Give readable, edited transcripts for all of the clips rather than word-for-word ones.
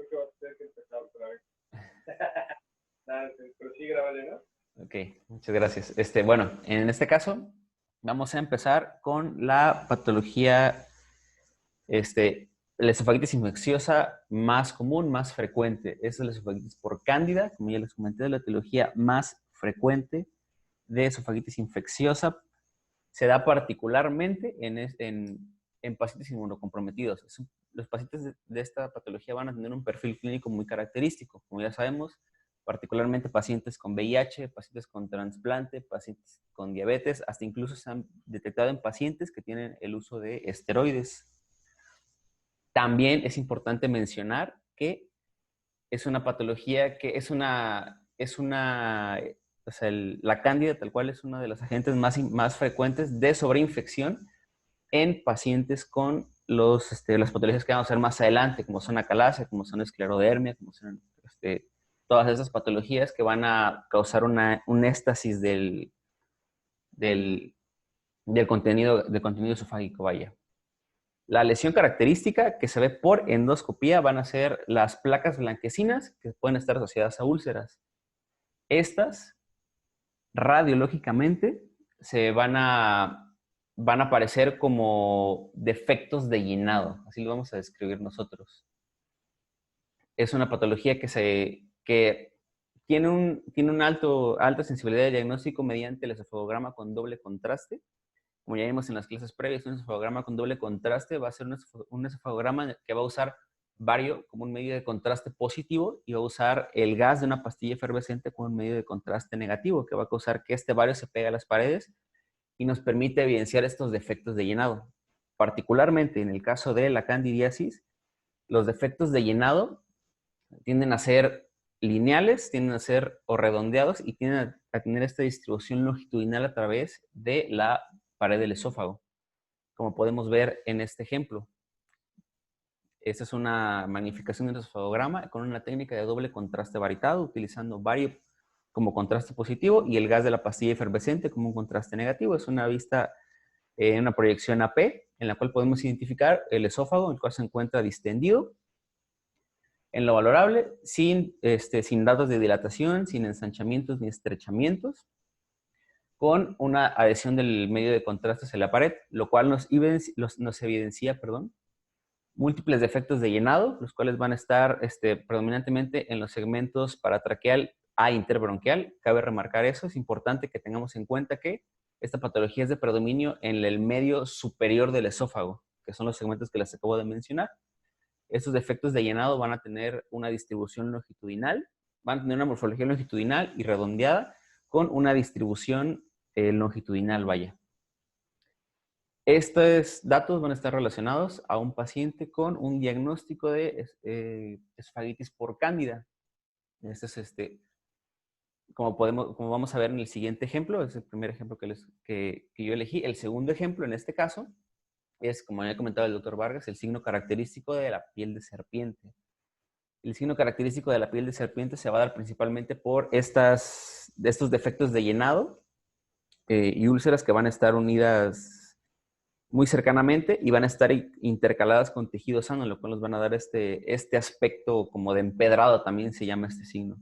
que vas a tener que empezar otra vez. Nada, pero sí, grábale, ¿no? Ok, muchas gracias. Bueno, en este caso vamos a empezar con la patología, la esofagitiis infecciosa más común, más frecuente. Es la esofagitiis por cándida, como ya les comenté, la etiología más frecuente de esofagitiis infecciosa. Se da particularmente en pacientes inmunocomprometidos. Los pacientes de esta patología van a tener un perfil clínico muy característico, como ya sabemos, particularmente pacientes con VIH, pacientes con trasplante, pacientes con diabetes, hasta incluso se han detectado en pacientes que tienen el uso de esteroides. También es importante mencionar que es una patología que o sea, la cándida tal cual es uno de los agentes más frecuentes de sobreinfección en pacientes con las patologías que vamos a ver más adelante, como son acalasia, como son esclerodermia, como son todas esas patologías que van a causar un éstasis del, del contenido esofágico, vaya. La lesión característica que se ve por endoscopía van a ser las placas blanquecinas que pueden estar asociadas a úlceras. Estas, radiológicamente, van a aparecer como defectos de llenado, así lo vamos a describir nosotros. Es una patología que tiene una alta sensibilidad de diagnóstico mediante el esofagograma con doble contraste. Como ya vimos en las clases previas, un esofagograma con doble contraste va a ser un esofagograma que va a usar bario como un medio de contraste positivo y va a usar el gas de una pastilla efervescente como un medio de contraste negativo, que va a causar que este bario se pegue a las paredes y nos permite evidenciar estos defectos de llenado. Particularmente en el caso de la candidiasis, los defectos de llenado tienden a ser lineales, tienden a ser o redondeados y tienden a tener esta distribución longitudinal a través de la pared del esófago, como podemos ver en este ejemplo. Esta es una magnificación del esofagograma con una técnica de doble contraste varitado, utilizando bario como contraste positivo y el gas de la pastilla efervescente como un contraste negativo. Es una vista en una proyección AP, en la cual podemos identificar el esófago, el cual se encuentra distendido en lo valorable, sin datos de dilatación, sin ensanchamientos ni estrechamientos, con una adhesión del medio de contraste hacia la pared, lo cual nos evidencia, múltiples defectos de llenado, los cuales van a estar predominantemente en los segmentos paratraqueal a interbronquial. Cabe remarcar eso, es importante que tengamos en cuenta que esta patología es de predominio en el medio superior del esófago, que son los segmentos que les acabo de mencionar. Estos defectos de llenado van a tener una distribución longitudinal, van a tener una morfología longitudinal y redondeada con una distribución longitudinal, vaya. Estos datos van a estar relacionados a un paciente con un diagnóstico de esofagititis por cándida. Este es como vamos a ver en el siguiente ejemplo, es el primer ejemplo que yo elegí. El segundo ejemplo en este caso es, como ya comentaba el doctor Vargas, el signo característico de la piel de serpiente. El signo característico de la piel de serpiente se va a dar principalmente por estos defectos de llenado y úlceras que van a estar unidas muy cercanamente y van a estar intercaladas con tejido sano, lo cual nos van a dar este aspecto como de empedrado, también se llama este signo.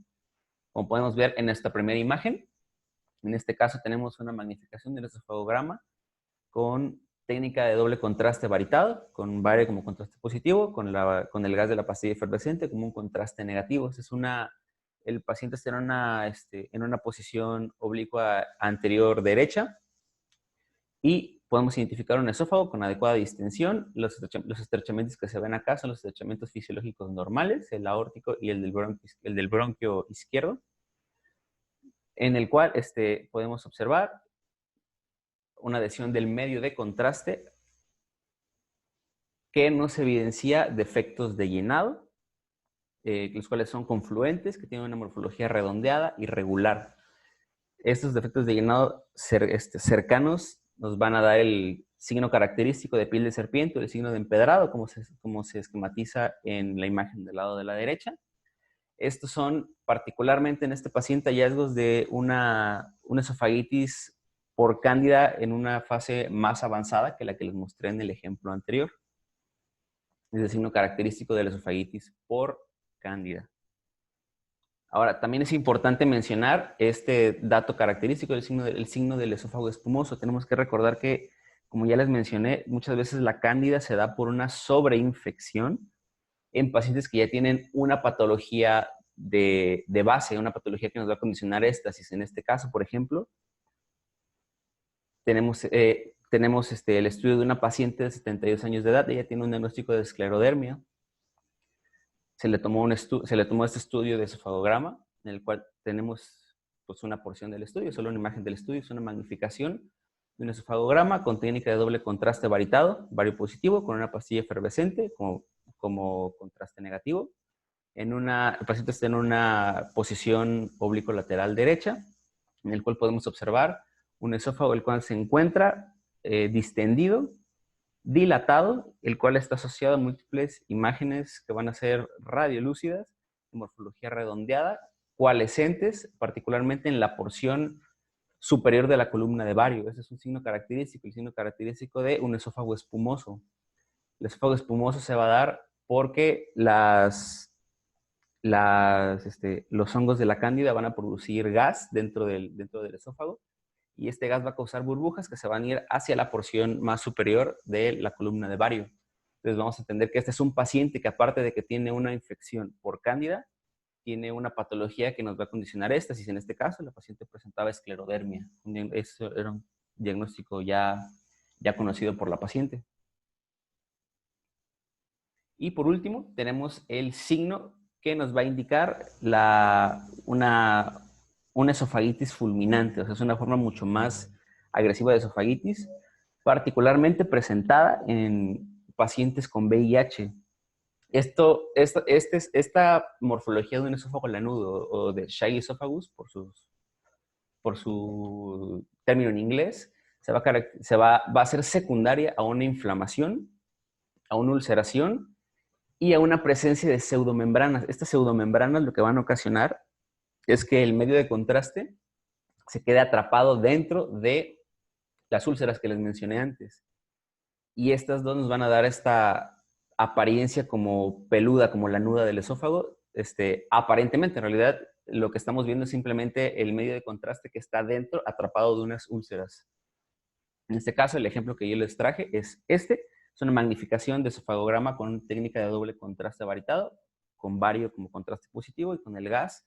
Como podemos ver en esta primera imagen, en este caso tenemos una magnificación del esofagograma con técnica de doble contraste varitado, con bario como contraste positivo, con el gas de la pastilla efervescente como un contraste negativo. El paciente está en una posición oblicua anterior derecha y podemos identificar un esófago con adecuada distensión. Los estrechamientos que se ven acá son los estrechamientos fisiológicos normales, el aórtico y el del bronquio izquierdo, en el cual podemos observar una adhesión del medio de contraste que nos evidencia defectos de llenado, los cuales son confluentes, que tienen una morfología redondeada y regular. Estos defectos de llenado cercanos nos van a dar el signo característico de piel de serpiente o el signo de empedrado, como se esquematiza en la imagen del lado de la derecha. Estos son particularmente en este paciente hallazgos de una esofagitis por cándida en una fase más avanzada que la que les mostré en el ejemplo anterior. Es el signo característico de la esofagitis por cándida. Ahora, también es importante mencionar este dato característico del signo del esófago espumoso. Tenemos que recordar que, como ya les mencioné, muchas veces la cándida se da por una sobreinfección en pacientes que ya tienen una patología de base, una patología que nos va a condicionar éstasis. En este caso, por ejemplo, tenemos el estudio de una paciente de 72 años de edad. Ella tiene un diagnóstico de esclerodermia. Se le tomó este estudio de esofagograma, en el cual tenemos pues, una porción del estudio, solo una imagen del estudio, es una magnificación de un esofagograma con técnica de doble contraste varitado, vario positivo, con una pastilla efervescente como contraste negativo. El paciente está en una posición oblicuo-lateral derecha, en el cual podemos observar un esófago el cual se encuentra distendido, dilatado, el cual está asociado a múltiples imágenes que van a ser radiolúcidas, de morfología redondeada, coalescentes, particularmente en la porción superior de la columna de vario. Ese es un signo característico, el signo característico de un esófago espumoso. El esófago espumoso se va a dar porque los hongos de la cándida van a producir gas dentro del esófago, y este gas va a causar burbujas que se van a ir hacia la porción más superior de la columna de vario. Entonces vamos a entender que este es un paciente que, aparte de que tiene una infección por cándida, tiene una patología que nos va a condicionar éstasis. En este caso, la paciente presentaba esclerodermia. Eso era un diagnóstico ya conocido por la paciente. Y por último, tenemos el signo que nos va a indicar una esofagitis fulminante. O sea, es una forma mucho más agresiva de esofagitis, particularmente presentada en pacientes con VIH. Esta morfología de un esófago lanudo o de Shaggy esophagus, por su término en inglés, va a ser secundaria a una inflamación, a una ulceración y a una presencia de pseudomembranas. Estas pseudomembranas lo que van a ocasionar es que el medio de contraste se quede atrapado dentro de las úlceras que les mencioné antes. Y estas dos nos van a dar esta apariencia como peluda, como lanuda del esófago. Aparentemente, en realidad, lo que estamos viendo es simplemente el medio de contraste que está dentro, atrapado de unas úlceras. En este caso, el ejemplo que yo les traje es es una magnificación de esofagograma con técnica de doble contraste varitado, con vario como contraste positivo y con el gas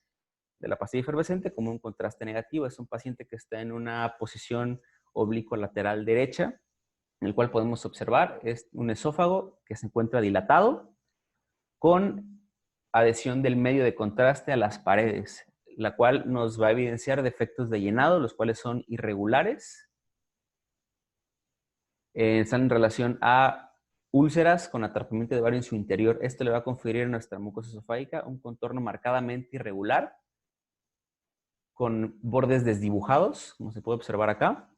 de la pastilla efervescente como un contraste negativo. Es un paciente que está en una posición oblicuo lateral derecha, en el cual podemos observar es un esófago que se encuentra dilatado con adhesión del medio de contraste a las paredes, la cual nos va a evidenciar defectos de llenado, los cuales son irregulares. Están en relación a úlceras con atrapamiento de vario en su interior. Esto le va a conferir a nuestra mucosa esofágica un contorno marcadamente irregular, con bordes desdibujados, como se puede observar acá.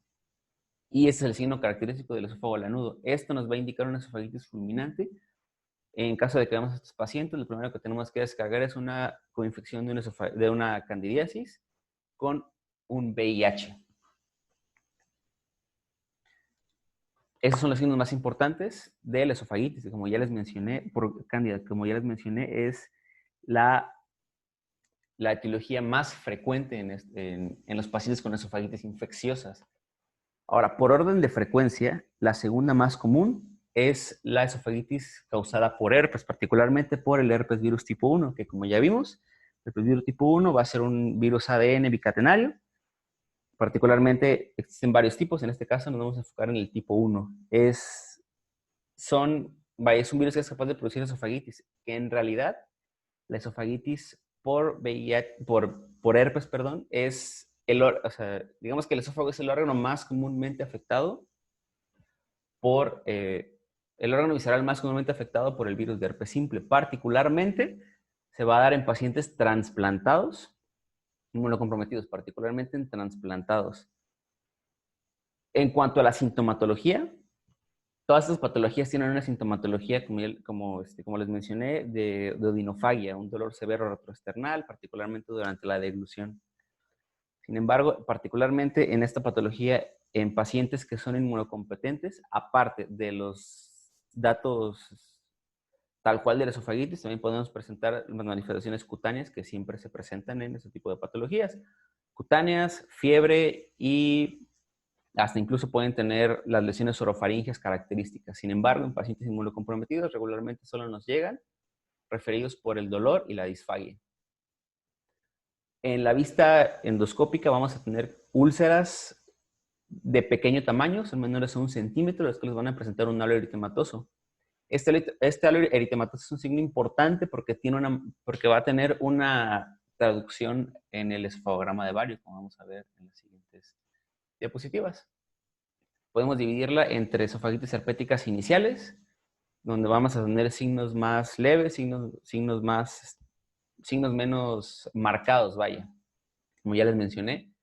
Y ese es el signo característico del esófago lanudo. Esto nos va a indicar una esofagitis fulminante. En caso de que veamos a estos pacientes, lo primero que tenemos que descargar es una coinfección de una candidiasis con un VIH. Esos son los signos más importantes de la esofagitis, que como ya les mencioné, por cándida, como ya les mencioné, es la etiología más frecuente en los pacientes con esofagitis infecciosas. Ahora, por orden de frecuencia, la segunda más común es la esofagitis causada por herpes, particularmente por el herpes virus tipo 1, que como ya vimos, el herpes virus tipo 1 va a ser un virus ADN bicatenario. Particularmente existen varios tipos, en este caso nos vamos a enfocar en el tipo 1. Es un virus que es capaz de producir esofagitis, que en realidad la esofagitis por herpes, perdón, es digamos que el esófago es el órgano más comúnmente afectado el órgano visceral más comúnmente afectado por el virus de herpes simple. Particularmente se va a dar en pacientes trasplantados, inmunocomprometidos, particularmente en trasplantados. En cuanto a la sintomatología, todas estas patologías tienen una sintomatología, como les mencioné, de odinofagia, un dolor severo retroesternal, particularmente durante la deglución. Sin embargo, particularmente en esta patología, en pacientes que son inmunocompetentes, aparte de los datos tal cual de la esofagitis, también podemos presentar las manifestaciones cutáneas que siempre se presentan en ese tipo de patologías. Cutáneas, fiebre y hasta incluso pueden tener las lesiones orofaringeas características. Sin embargo, en pacientes inmunocomprometidos regularmente solo nos llegan referidos por el dolor y la disfagia. En la vista endoscópica vamos a tener úlceras de pequeño tamaño, son menores a 1 centímetro, las que les van a presentar un halo eritematoso. Este halo eritematoso es un signo importante porque va a tener una traducción en el esofagograma de Barrow, como vamos a ver en las siguientes diapositivas. Podemos dividirla entre esofagitis herpéticas iniciales, donde vamos a tener signos más leves, signos menos marcados, vaya. Como ya les mencioné,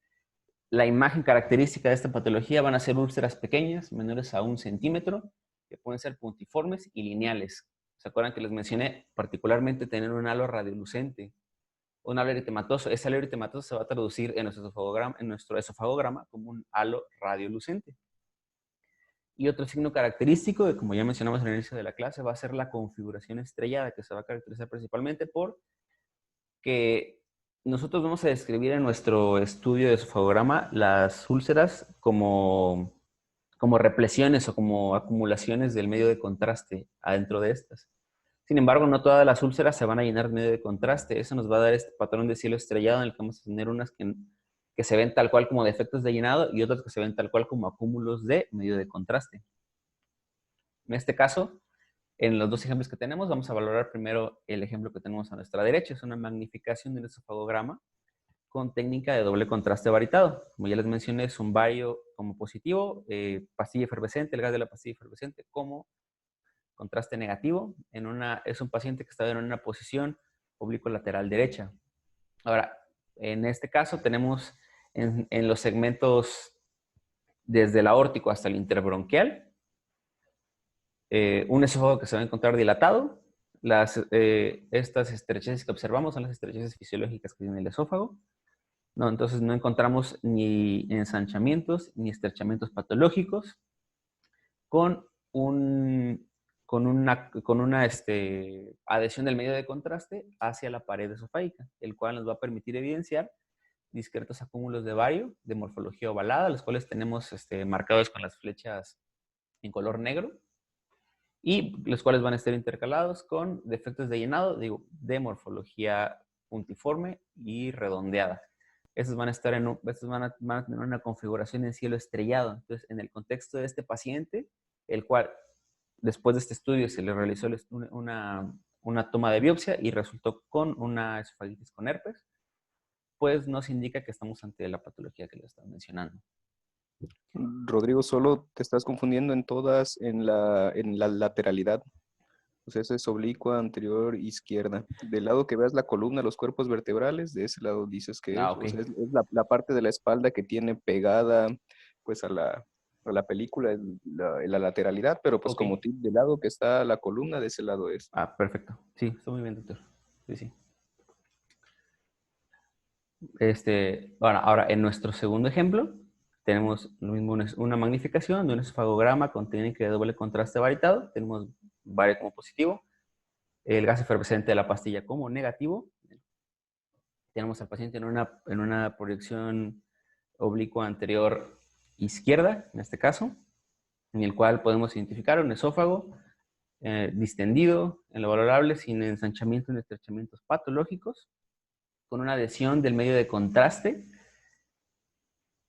la imagen característica de esta patología van a ser úlceras pequeñas, menores a 1 centímetro, que pueden ser puntiformes y lineales. ¿Se acuerdan que les mencioné particularmente tener un halo radiolucente? Un halo eritematoso. Ese halo eritematoso se va a traducir en nuestro esofagograma como un halo radiolucente. Y otro signo característico, que como ya mencionamos en el inicio de la clase, va a ser la configuración estrellada, que se va a caracterizar principalmente por que nosotros vamos a describir en nuestro estudio de esofagograma las úlceras como replesiones o como acumulaciones del medio de contraste adentro de estas. Sin embargo, no todas las úlceras se van a llenar de medio de contraste. Eso nos va a dar este patrón de cielo estrellado en el que vamos a tener unas que se ven tal cual como defectos de llenado y otras que se ven tal cual como acúmulos de medio de contraste. En este caso, en los dos ejemplos que tenemos, vamos a valorar primero el ejemplo que tenemos a nuestra derecha. Es una magnificación del esofagograma con técnica de doble contraste varitado. Como ya les mencioné, es un bario como positivo, pastilla efervescente, el gas de la pastilla efervescente como contraste negativo. Es un paciente que está en una posición oblicuo lateral derecha. Ahora, en este caso tenemos en los segmentos desde el aórtico hasta el interbronquial, un esófago que se va a encontrar dilatado. Estas estrecheces que observamos son las estrecheces fisiológicas que tiene el esófago. No, entonces no encontramos ni ensanchamientos ni estrechamientos patológicos con una adhesión del medio de contraste hacia la pared esofágica, el cual nos va a permitir evidenciar discretos acúmulos de bario de morfología ovalada, los cuales tenemos marcados con las flechas en color negro, y los cuales van a estar intercalados con defectos de llenado, de morfología puntiforme y redondeada. Estos van a tener una configuración en cielo estrellado. Entonces, en el contexto de este paciente, el cual después de este estudio se le realizó una toma de biopsia y resultó con una esofagitis con herpes, pues nos indica que estamos ante la patología que le estaba mencionando. Rodrigo, solo te estás confundiendo en la lateralidad. O sea, eso es oblicua, anterior, izquierda. Del lado que veas la columna, los cuerpos vertebrales, de ese lado dices que es. Ok. O sea, es la parte de la espalda que tiene pegada pues a la película, la lateralidad, pero pues Okay. como tip del lado que está la columna, de ese lado es. Ah, perfecto. Sí, está muy bien, doctor. Sí, sí. Bueno, ahora, en nuestro segundo ejemplo, tenemos lo mismo, una magnificación de un esofagograma con técnica de doble contraste varitado. Tenemos bario como positivo, el gas efervescente de la pastilla como negativo. Tenemos al paciente en una proyección oblicua anterior izquierda, en este caso, en el cual podemos identificar un esófago distendido, en lo valorable, sin ensanchamientos ni estrechamientos patológicos, con una adhesión del medio de contraste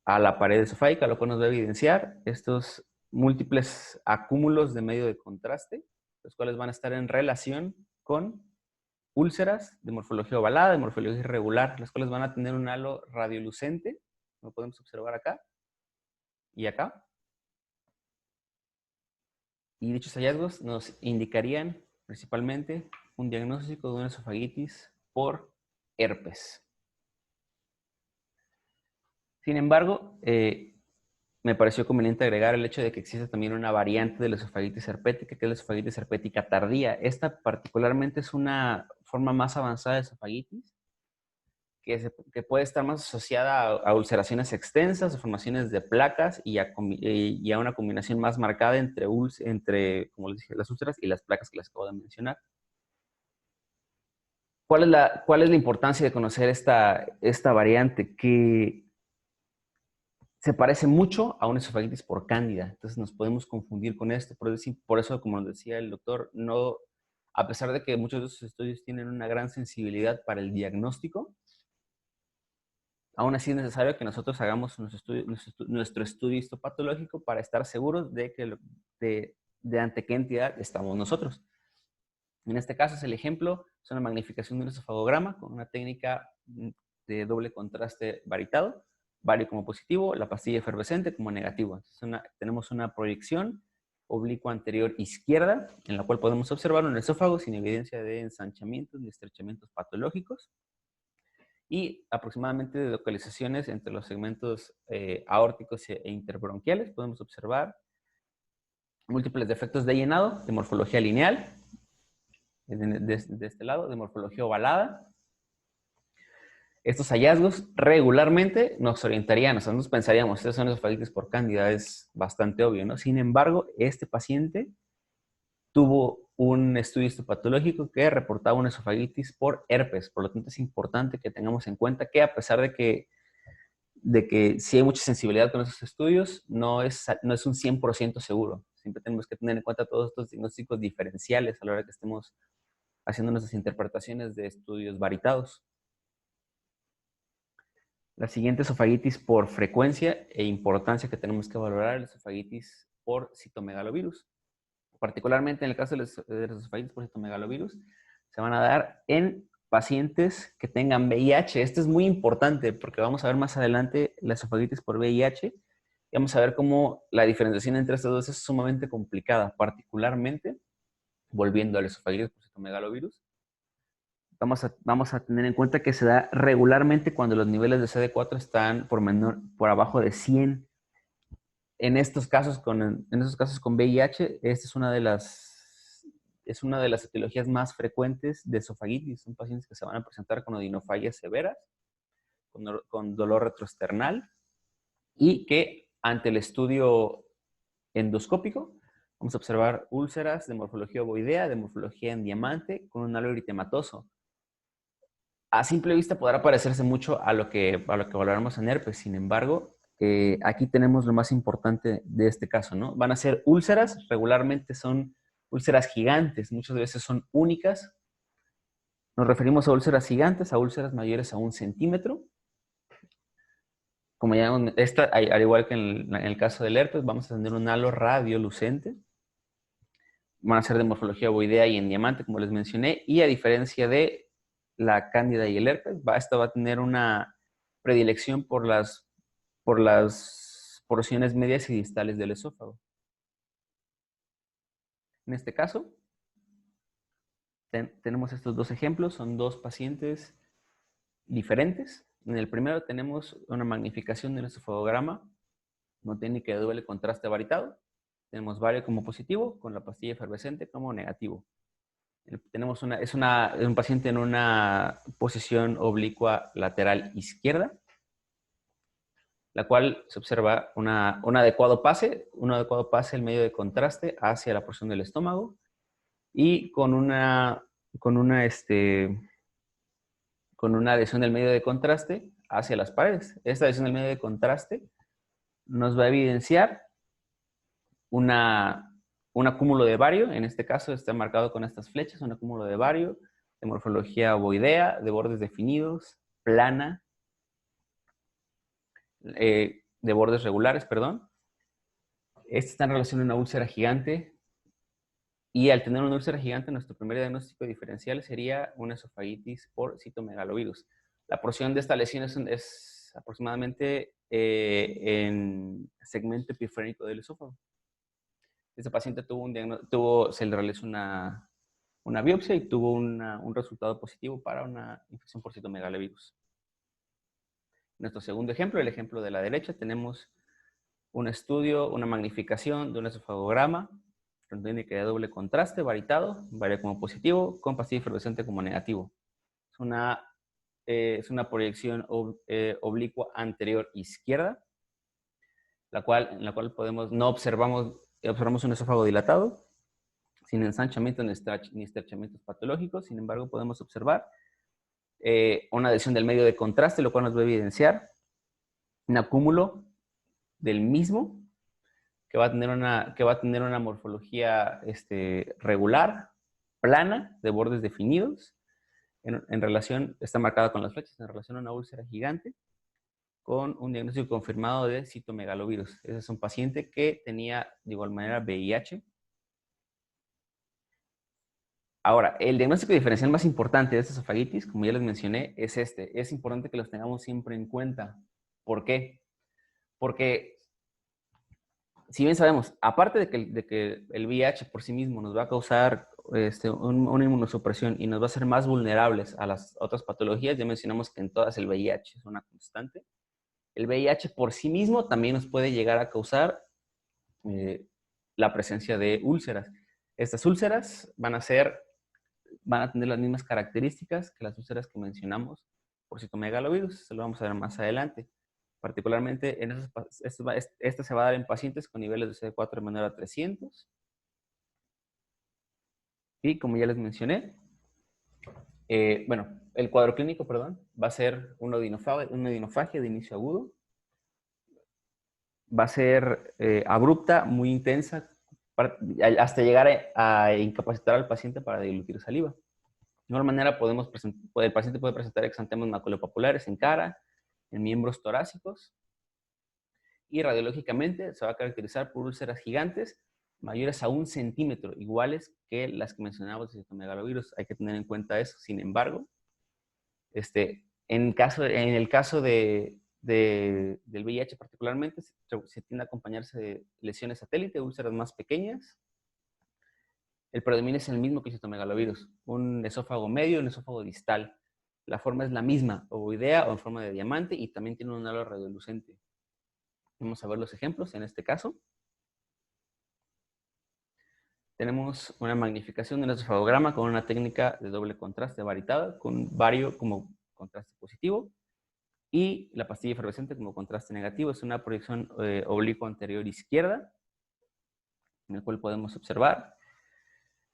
a la pared esofágica, lo cual nos va a evidenciar estos múltiples acúmulos de medio de contraste, los cuales van a estar en relación con úlceras de morfología ovalada, de morfología irregular, las cuales van a tener un halo radiolucente, como podemos observar acá y acá. Y dichos hallazgos nos indicarían principalmente un diagnóstico de una esofagitis por herpes. Sin embargo, me pareció conveniente agregar el hecho de que existe también una variante de la esofagitis herpética, que es la esofagitis herpética tardía. Esta particularmente es una forma más avanzada de esofagitis, que puede estar más asociada a ulceraciones extensas, a formaciones de placas y a una combinación más marcada entre, como les dije, las úlceras y las placas que les acabo de mencionar. cuál es la importancia de conocer esta variante? Que se parece mucho a una esofagitis por cándida. Entonces nos podemos confundir con esto. Por eso, como nos decía el doctor, no, a pesar de que muchos de esos estudios tienen una gran sensibilidad para el diagnóstico, aún así es necesario que nosotros hagamos nuestro estudio histopatológico para estar seguros de ante qué entidad estamos nosotros. En este caso es el ejemplo, es una magnificación de un esofagograma con una técnica de doble contraste varitado, bario como positivo, la pastilla efervescente como negativo. Tenemos una proyección oblicua anterior izquierda, en la cual podemos observar un esófago sin evidencia de ensanchamientos ni estrechamientos patológicos, y aproximadamente de localizaciones entre los segmentos aórticos e interbronquiales. Podemos observar múltiples defectos de llenado, de morfología lineal, de este lado, de morfología ovalada. Estos hallazgos regularmente nos orientarían, nosotros pensaríamos, estas son esofagitis por cándida, es bastante obvio, ¿no? Sin embargo, este paciente tuvo un estudio histopatológico que reportaba una esofagitis por herpes. Por lo tanto, es importante que tengamos en cuenta que a pesar de que sí hay mucha sensibilidad con esos estudios, no es un 100% seguro. Siempre tenemos que tener en cuenta todos estos diagnósticos diferenciales a la hora que estemos haciendo nuestras interpretaciones de estudios varitados. La siguiente esofagitis por frecuencia e importancia que tenemos que valorar es la esofagitis por citomegalovirus. Particularmente en el caso de las esofagitis por citomegalovirus, se van a dar en pacientes que tengan VIH. Esto es muy importante porque vamos a ver más adelante la esofagitis por VIH y vamos a ver cómo la diferenciación entre estas dos es sumamente complicada, particularmente volviendo al esofagitis por citomegalovirus. Vamos a tener en cuenta que se da regularmente cuando los niveles de CD4 están por abajo de 100. En estos casos con VIH, esta es una de las etiologías más frecuentes de esofagitis. Son pacientes que se van a presentar con odinofagias severas, con dolor retroesternal, y que ante el estudio endoscópico vamos a observar úlceras de morfología ovoidea, de morfología en diamante, con un halo eritematoso. A simple vista podrá parecerse mucho a lo que valoramos en herpes. Sin embargo, aquí tenemos lo más importante de este caso, ¿no? Van a ser úlceras, regularmente son úlceras gigantes, muchas veces son únicas. Nos referimos a úlceras gigantes, a úlceras mayores a 1 centímetro. Como ya al igual que en el caso del herpes, vamos a tener un halo radiolucente. Van a ser de morfología ovoidea y en diamante, como les mencioné, y a diferencia de la cándida y el herpes, esta va a tener una predilección por las porciones medias y distales del esófago. En este caso, tenemos estos dos ejemplos, son dos pacientes diferentes. En el primero tenemos una magnificación del esofagograma, no técnica de doble contraste varitado. Tenemos bario como positivo, con la pastilla efervescente como negativo. Tenemos un paciente en una posición oblicua lateral izquierda, la cual se observa un adecuado pase el medio de contraste hacia la porción del estómago y con una adhesión del medio de contraste hacia las paredes. Esta adhesión del medio de contraste nos va a evidenciar un acúmulo de bario. En este caso está marcado con estas flechas, un acúmulo de bario de morfología ovoidea, de bordes definidos, plana, de bordes regulares, perdón. Este está en relación a una úlcera gigante, y al tener una úlcera gigante, nuestro primer diagnóstico diferencial sería una esofagitis por citomegalovirus. La porción de esta lesión es aproximadamente en segmento epifrénico del esófago. Este paciente se le realizó una biopsia y tuvo un resultado positivo para una infección por citomegalovirus. Nuestro segundo ejemplo, el ejemplo de la derecha, tenemos un estudio, una magnificación de un esofagograma con técnica de doble contraste, varitado, bario como positivo, con pastilla efervescente como negativo. Es una proyección oblicua anterior izquierda, en la cual observamos un esófago dilatado, sin ensanchamiento ni estrechamientos patológicos. Sin embargo, podemos observar una adhesión del medio de contraste, lo cual nos va a evidenciar un acúmulo del mismo que va a tener una morfología regular, plana, de bordes definidos, en relación, está marcada con las flechas, en relación a una úlcera gigante, con un diagnóstico confirmado de citomegalovirus. Ese es un paciente que tenía, de igual manera, VIH. Ahora, el diagnóstico diferencial más importante de esta esofagitis, como ya les mencioné, es este. Es importante que los tengamos siempre en cuenta. ¿Por qué? Porque, si bien sabemos, aparte de que el VIH por sí mismo nos va a causar una inmunosupresión y nos va a hacer más vulnerables a las otras patologías, ya mencionamos que en todas el VIH es una constante. El VIH por sí mismo también nos puede llegar a causar la presencia de úlceras. Estas úlceras van a tener las mismas características que las úlceras que mencionamos por citomegalovirus. Eso lo vamos a ver más adelante. Particularmente, esta se va a dar en pacientes con niveles de CD4 menor a 300. Y como ya les mencioné, el cuadro clínico, perdón, va a ser una odinofagia de inicio agudo. Va a ser abrupta, muy intensa, hasta llegar a incapacitar al paciente para deglutir saliva. De igual manera, el paciente puede presentar exantemas maculopapulares en cara, en miembros torácicos, y radiológicamente se va a caracterizar por úlceras gigantes mayores a 1 centímetro, iguales que las que mencionamos de citomegalovirus. Hay que tener en cuenta eso. Sin embargo, en el caso del VIH particularmente, se tiende a acompañarse de lesiones satélite, úlceras más pequeñas. El predominio es el mismo que el citomegalovirus, un esófago medio y un esófago distal. La forma es la misma, ovoidea o en forma de diamante, y también tiene un halo radiolucente. Vamos a ver los ejemplos en este caso. Tenemos una magnificación del esofagograma con una técnica de doble contraste varitada, con bario como contraste positivo y la pastilla efervescente como contraste negativo. Es una proyección oblicua anterior izquierda, en el cual podemos observar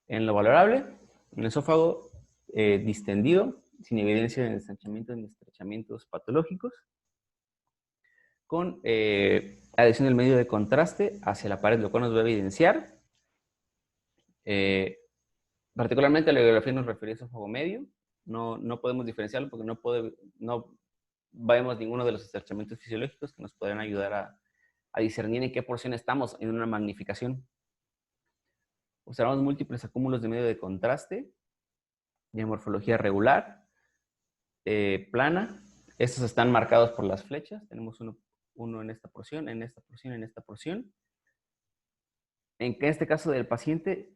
en lo valorable un esófago distendido, sin evidencia de ensanchamiento ni estrechamientos patológicos, con adhesión del medio de contraste hacia la pared, lo cual nos va a evidenciar particularmente la radiografía nos refiere a esófago medio. No podemos diferenciarlo porque no vemos ninguno de los estrechamientos fisiológicos que nos podrían ayudar a discernir en qué porción estamos en una magnificación. Observamos múltiples acúmulos de medio de contraste, de morfología regular, plana. Estos están marcados por las flechas. Tenemos uno en esta porción, en esta porción, en esta porción. En este caso del paciente,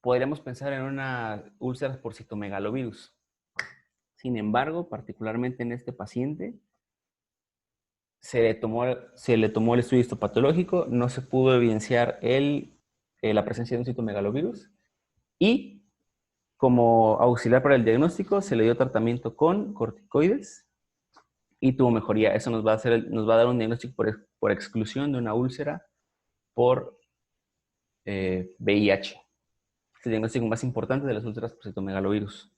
podríamos pensar en una úlcera por citomegalovirus. Sin embargo, particularmente en este paciente, se le tomó el estudio histopatológico, no se pudo evidenciar la presencia de un citomegalovirus, y como auxiliar para el diagnóstico se le dio tratamiento con corticoides y tuvo mejoría. Eso nos va a dar un diagnóstico por exclusión de una úlcera por VIH. Es el diagnóstico más importante de las úlceras por citomegalovirus.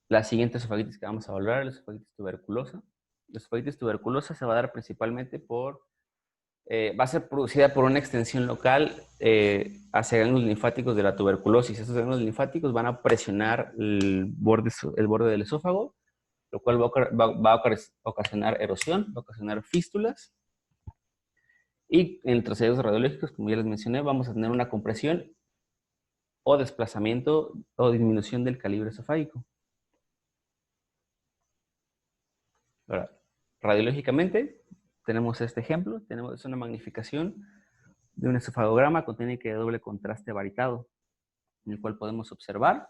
La siguiente esofagitis que vamos a valorar es la esofagitis tuberculosa. La esofagitis tuberculosa se va a dar principalmente va a ser producida por una extensión local hacia ganglios linfáticos de la tuberculosis. Estos ganglios linfáticos van a presionar el borde del esófago, lo cual va a ocasionar erosión, va a ocasionar fístulas. Y en ultrasonidos radiológicos, como ya les mencioné, vamos a tener una compresión o desplazamiento o disminución del calibre esofágico. Ahora, radiológicamente, tenemos este ejemplo. Es una magnificación de un esofagograma con técnica de doble contraste varitado, en el cual podemos observar,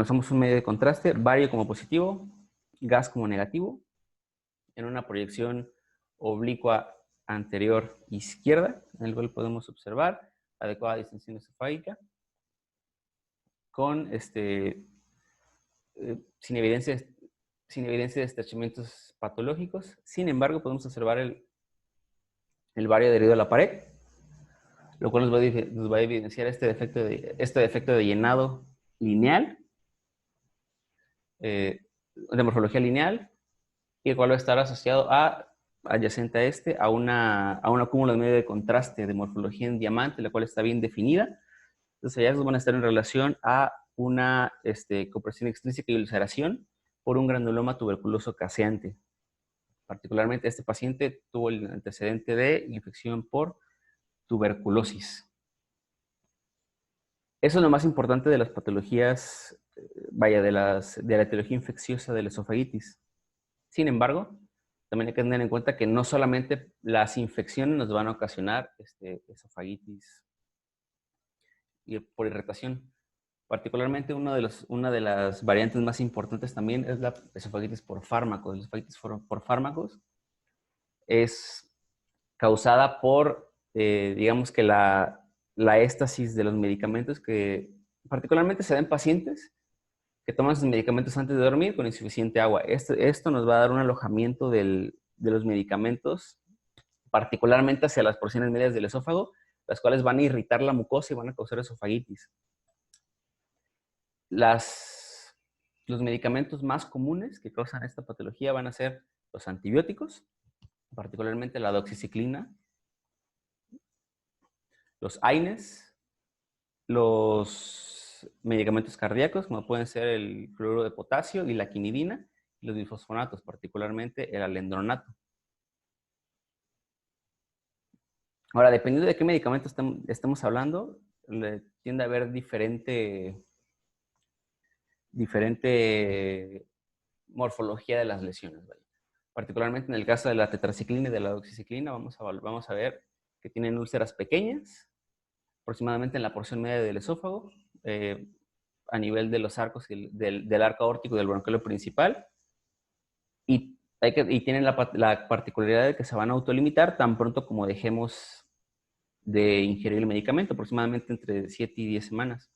somos un medio de contraste, bario como positivo, gas como negativo, en una proyección oblicua anterior izquierda, en el cual podemos observar adecuada distensión esofágica, con sin evidencia de estrechamientos patológicos. Sin embargo, podemos observar el bario adherido a la pared, lo cual nos va a evidenciar este defecto de llenado lineal, de morfología lineal, y el cual va a estar asociado adyacente a a un acúmulo de medio de contraste de morfología en diamante, la cual está bien definida. Los hallazgos van a estar en relación a una compresión extrínseca y ulceración por un granuloma tuberculoso caseante. Particularmente este paciente tuvo el antecedente de infección por tuberculosis. Eso es lo más importante de las patologías, de la etiología infecciosa de la esofagitis. Sin embargo, también hay que tener en cuenta que no solamente las infecciones nos van a ocasionar esofagitis y por irritación. Particularmente una de las variantes más importantes también es la esofagitis por fármacos. La esofagitis por fármacos es causada por, digamos que la éstasis de los medicamentos que particularmente se da en pacientes que toman sus medicamentos antes de dormir con insuficiente agua. Esto nos va a dar un alojamiento de los medicamentos, particularmente hacia las porciones medias del esófago, las cuales van a irritar la mucosa y van a causar esofagitis. Los medicamentos más comunes que causan esta patología van a ser los antibióticos, particularmente la doxiciclina, los AINES, los medicamentos cardíacos, como pueden ser el cloruro de potasio y la quinidina, y los bifosfonatos, particularmente el alendronato. Ahora, dependiendo de qué medicamento estemos hablando, tiende a haber diferente morfología de las lesiones, ¿vale? Particularmente en el caso de la tetraciclina y de la doxiciclina, vamos a ver que tienen úlceras pequeñas, aproximadamente en la porción media del esófago, a nivel de los arcos del arco aórtico y del bronquiolo principal, y tienen la particularidad de que se van a autolimitar tan pronto como dejemos de ingerir el medicamento, aproximadamente entre 7 y 10 semanas.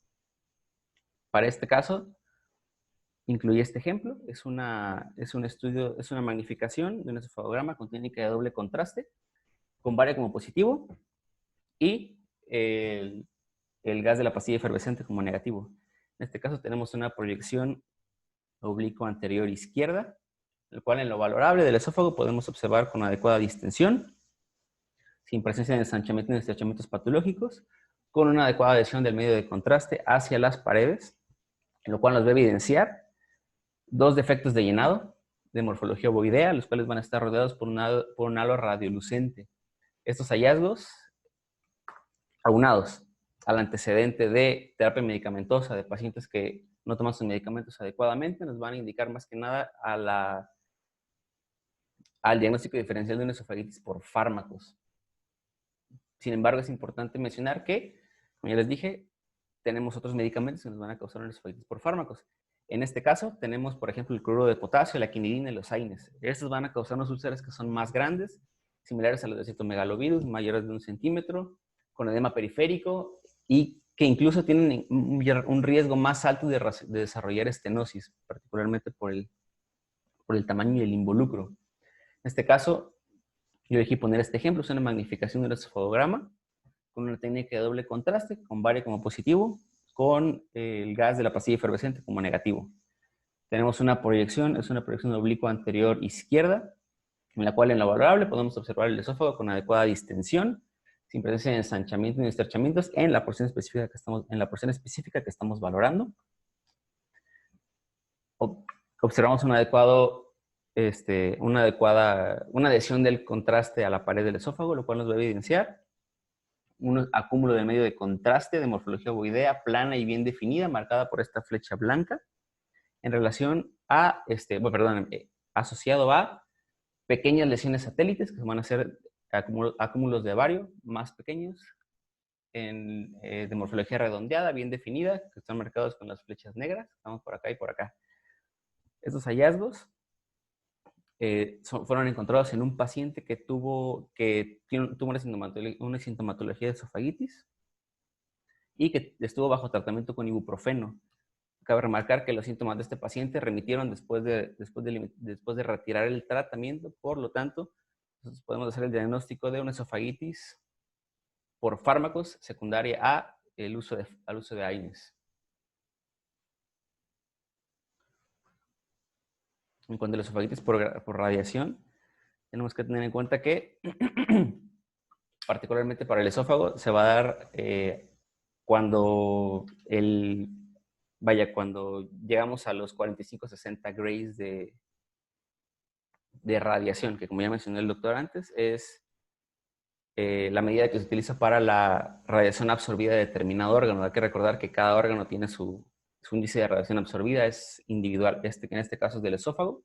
Para este caso, incluye este ejemplo. Es un estudio, es una magnificación de un esofagograma con técnica de doble contraste, con baria como positivo y el gas de la pastilla efervescente como negativo. En este caso tenemos una proyección oblicua anterior izquierda, el cual en lo valorable del esófago podemos observar con adecuada distensión, sin presencia de ensanchamiento ni estrechamientos patológicos, con una adecuada adhesión del medio de contraste hacia las paredes, lo cual nos va a evidenciar dos defectos de llenado de morfología ovoidea, los cuales van a estar rodeados por un halo radiolucente. Estos hallazgos, aunados al antecedente de terapia medicamentosa de pacientes que no toman sus medicamentos adecuadamente, nos van a indicar más que nada al diagnóstico diferencial de una esofagitis por fármacos. Sin embargo, es importante mencionar que, como ya les dije, tenemos otros medicamentos que nos van a causar una esofagitis por fármacos. En este caso, tenemos, por ejemplo, el cloruro de potasio, la quinidina y los AINES. Estos van a causar unas úlceras que son más grandes, similares a los de citomegalovirus, mayores de 1 centímetro, con edema periférico y que incluso tienen un riesgo más alto de desarrollar estenosis, particularmente por el tamaño y el involucro. En este caso, yo elegí poner este ejemplo, es una magnificación del esofagograma con una técnica de doble contraste, con baria como positivo, con el gas de la pastilla efervescente como negativo. Tenemos una proyección, es una proyección oblicua anterior izquierda, en la cual en lo valorable podemos observar el esófago con adecuada distensión, sin presencia de ensanchamiento ni estrechamientos en la porción específica que estamos valorando. Observamos una adhesión del contraste a la pared del esófago, lo cual nos va a evidenciar un acúmulo de medio de contraste de morfología ovoidea plana y bien definida, marcada por esta flecha blanca, en relación a, asociado a pequeñas lesiones satélites, que van a ser acúmulos de bario más pequeños, de morfología redondeada, bien definida, que están marcados con las flechas negras. Estamos por acá y por acá. Estos hallazgos fueron encontrados en un paciente que tuvo una sintomatología de esofagitis y que estuvo bajo tratamiento con ibuprofeno. Cabe remarcar que los síntomas de este paciente remitieron después de retirar el tratamiento, por lo tanto, nosotros podemos hacer el diagnóstico de una esofagitis por fármacos, secundaria a al uso de AINES. En cuanto a la esofagitis por radiación, tenemos que tener en cuenta que, particularmente para el esófago, se va a dar cuando llegamos a los 45-60 grays de radiación, que como ya mencionó el doctor antes, es la medida que se utiliza para la radiación absorbida de determinado órgano. Hay que recordar que cada órgano tiene su índice de radiación absorbida, es individual. En este caso es del esófago.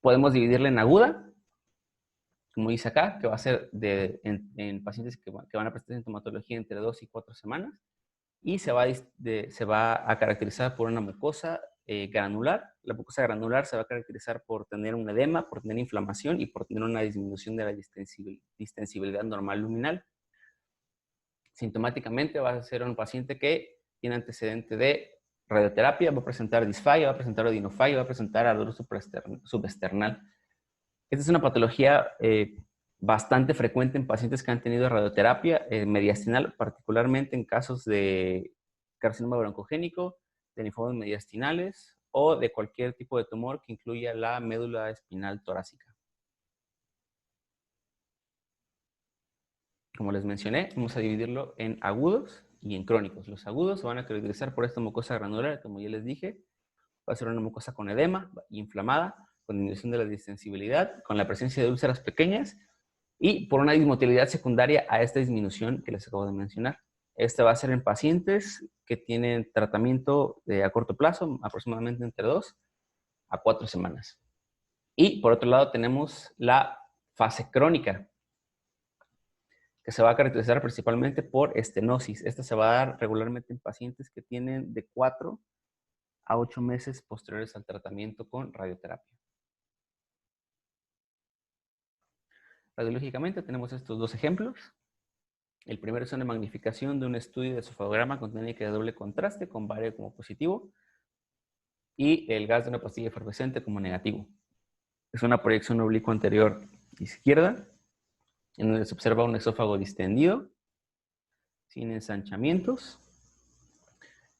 Podemos dividirla en aguda, como dice acá, que va a ser en pacientes que van a presentar sintomatología entre 2 y 4 semanas, y se va a caracterizar por una mucosa granular. La mucosa granular se va a caracterizar por tener un edema, por tener inflamación y por tener una disminución de la distensibilidad normal luminal. Sintomáticamente va a ser un paciente que tiene antecedente de radioterapia, va a presentar disfagia, va a presentar odinofagia, va a presentar ardor subesternal. Esta es una patología bastante frecuente en pacientes que han tenido radioterapia mediastinal, particularmente en casos de carcinoma broncogénico, de linfomas mediastinales o de cualquier tipo de tumor que incluya la médula espinal torácica. Como les mencioné, vamos a dividirlo en agudos y en crónicos. Los agudos se van a caracterizar por esta mucosa granular, como ya les dije. Va a ser una mucosa con edema, inflamada, con disminución de la distensibilidad, con la presencia de úlceras pequeñas y por una dismotilidad secundaria a esta disminución que les acabo de mencionar. Este va a ser en pacientes que tienen tratamiento a corto plazo, aproximadamente entre 2 a 4 semanas. Y por otro lado tenemos la fase crónica, que se va a caracterizar principalmente por estenosis. Esta se va a dar regularmente en pacientes que tienen de 4 a 8 meses posteriores al tratamiento con radioterapia. Radiológicamente tenemos estos dos ejemplos. El primero es una magnificación de un estudio de esofagograma con técnica de doble contraste con bario como positivo y el gas de una pastilla efervescente como negativo. Es una proyección oblicua anterior izquierda en donde se observa un esófago distendido, sin ensanchamientos,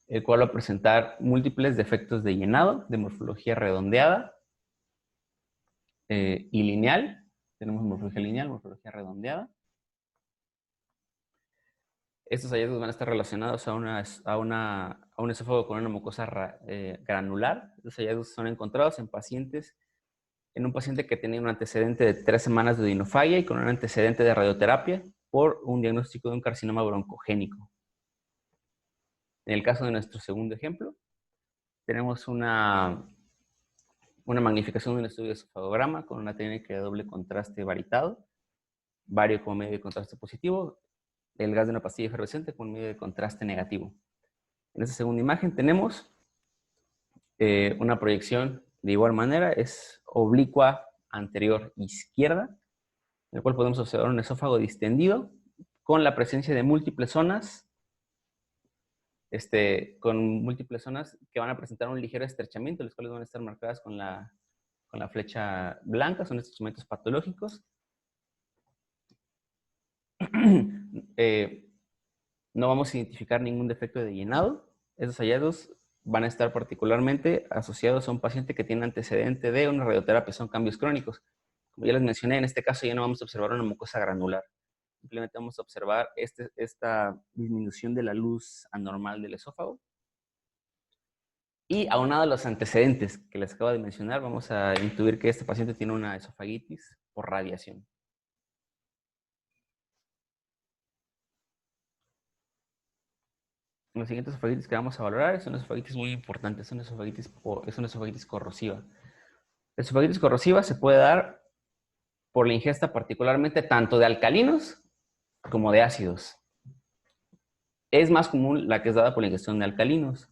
el cual va a presentar múltiples defectos de llenado, de morfología redondeada y lineal. Tenemos morfología lineal, morfología redondeada. Estos hallazgos van a estar relacionados a un esófago con una mucosa granular. Los hallazgos son encontrados en un paciente que tenía un antecedente de 3 semanas de odinofagia y con un antecedente de radioterapia por un diagnóstico de un carcinoma broncogénico. En el caso de nuestro segundo ejemplo, tenemos una magnificación de un estudio de esofagograma con una técnica de doble contraste varitado, bario como medio de contraste positivo, el gas de una pastilla efervescente con medio de contraste negativo. En esta segunda imagen tenemos una proyección de igual manera, es oblicua anterior izquierda, en el cual podemos observar un esófago distendido con la presencia de múltiples zonas, que van a presentar un ligero estrechamiento, las cuales van a estar marcadas con la flecha blanca, son estrechamientos patológicos. No vamos a identificar ningún defecto de llenado. Esos hallazgos van a estar particularmente asociados a un paciente que tiene antecedente de una radioterapia, son cambios crónicos. Como ya les mencioné, en este caso ya no vamos a observar una mucosa granular. Simplemente vamos a observar esta disminución de la luz anormal del esófago. Y aunado a los antecedentes que les acabo de mencionar, vamos a intuir que este paciente tiene una esofagitis por radiación. Los siguientes esofagitis que vamos a valorar es una esofagitis muy importante, es una esofagitis corrosiva. La esofagitis corrosiva se puede dar por la ingesta particularmente tanto de alcalinos como de ácidos. Es más común la que es dada por la ingestión de alcalinos.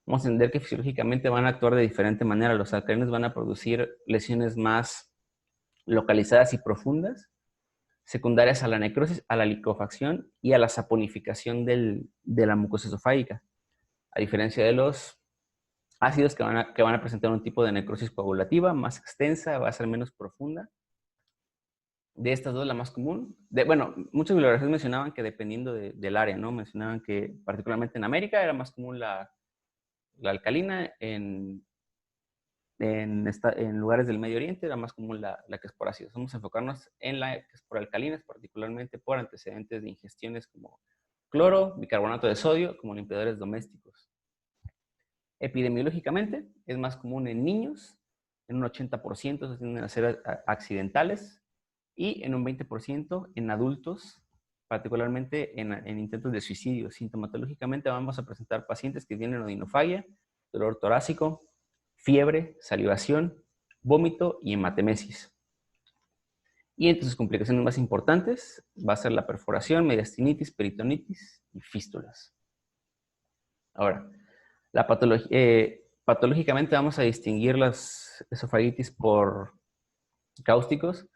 Vamos a entender que fisiológicamente van a actuar de diferente manera. Los alcalinos van a producir lesiones más localizadas y profundas, secundarias a la necrosis, a la liquefacción y a la saponificación de la mucosa esofágica. A diferencia de los ácidos que van a presentar un tipo de necrosis coagulativa más extensa, va a ser menos profunda De estas dos, la más común, bueno, muchas bibliografías mencionaban que dependiendo del área, ¿no? Mencionaban que particularmente en América era más común la alcalina, en lugares del Medio Oriente era más común la que es por ácidos. Vamos a enfocarnos en la que es por alcalinas, particularmente por antecedentes de ingestiones como cloro, bicarbonato de sodio, como limpiadores domésticos. Epidemiológicamente es más común en niños, en un 80% tienden a ser accidentales y en un 20% en adultos, particularmente en intentos de suicidio. Sintomatológicamente vamos a presentar pacientes que tienen odinofagia, dolor torácico, fiebre, salivación, vómito y hematemesis. Y entre sus complicaciones más importantes va a ser la perforación, mediastinitis, peritonitis y fístulas. Ahora, patológicamente vamos a distinguir las esofagitis por cáusticos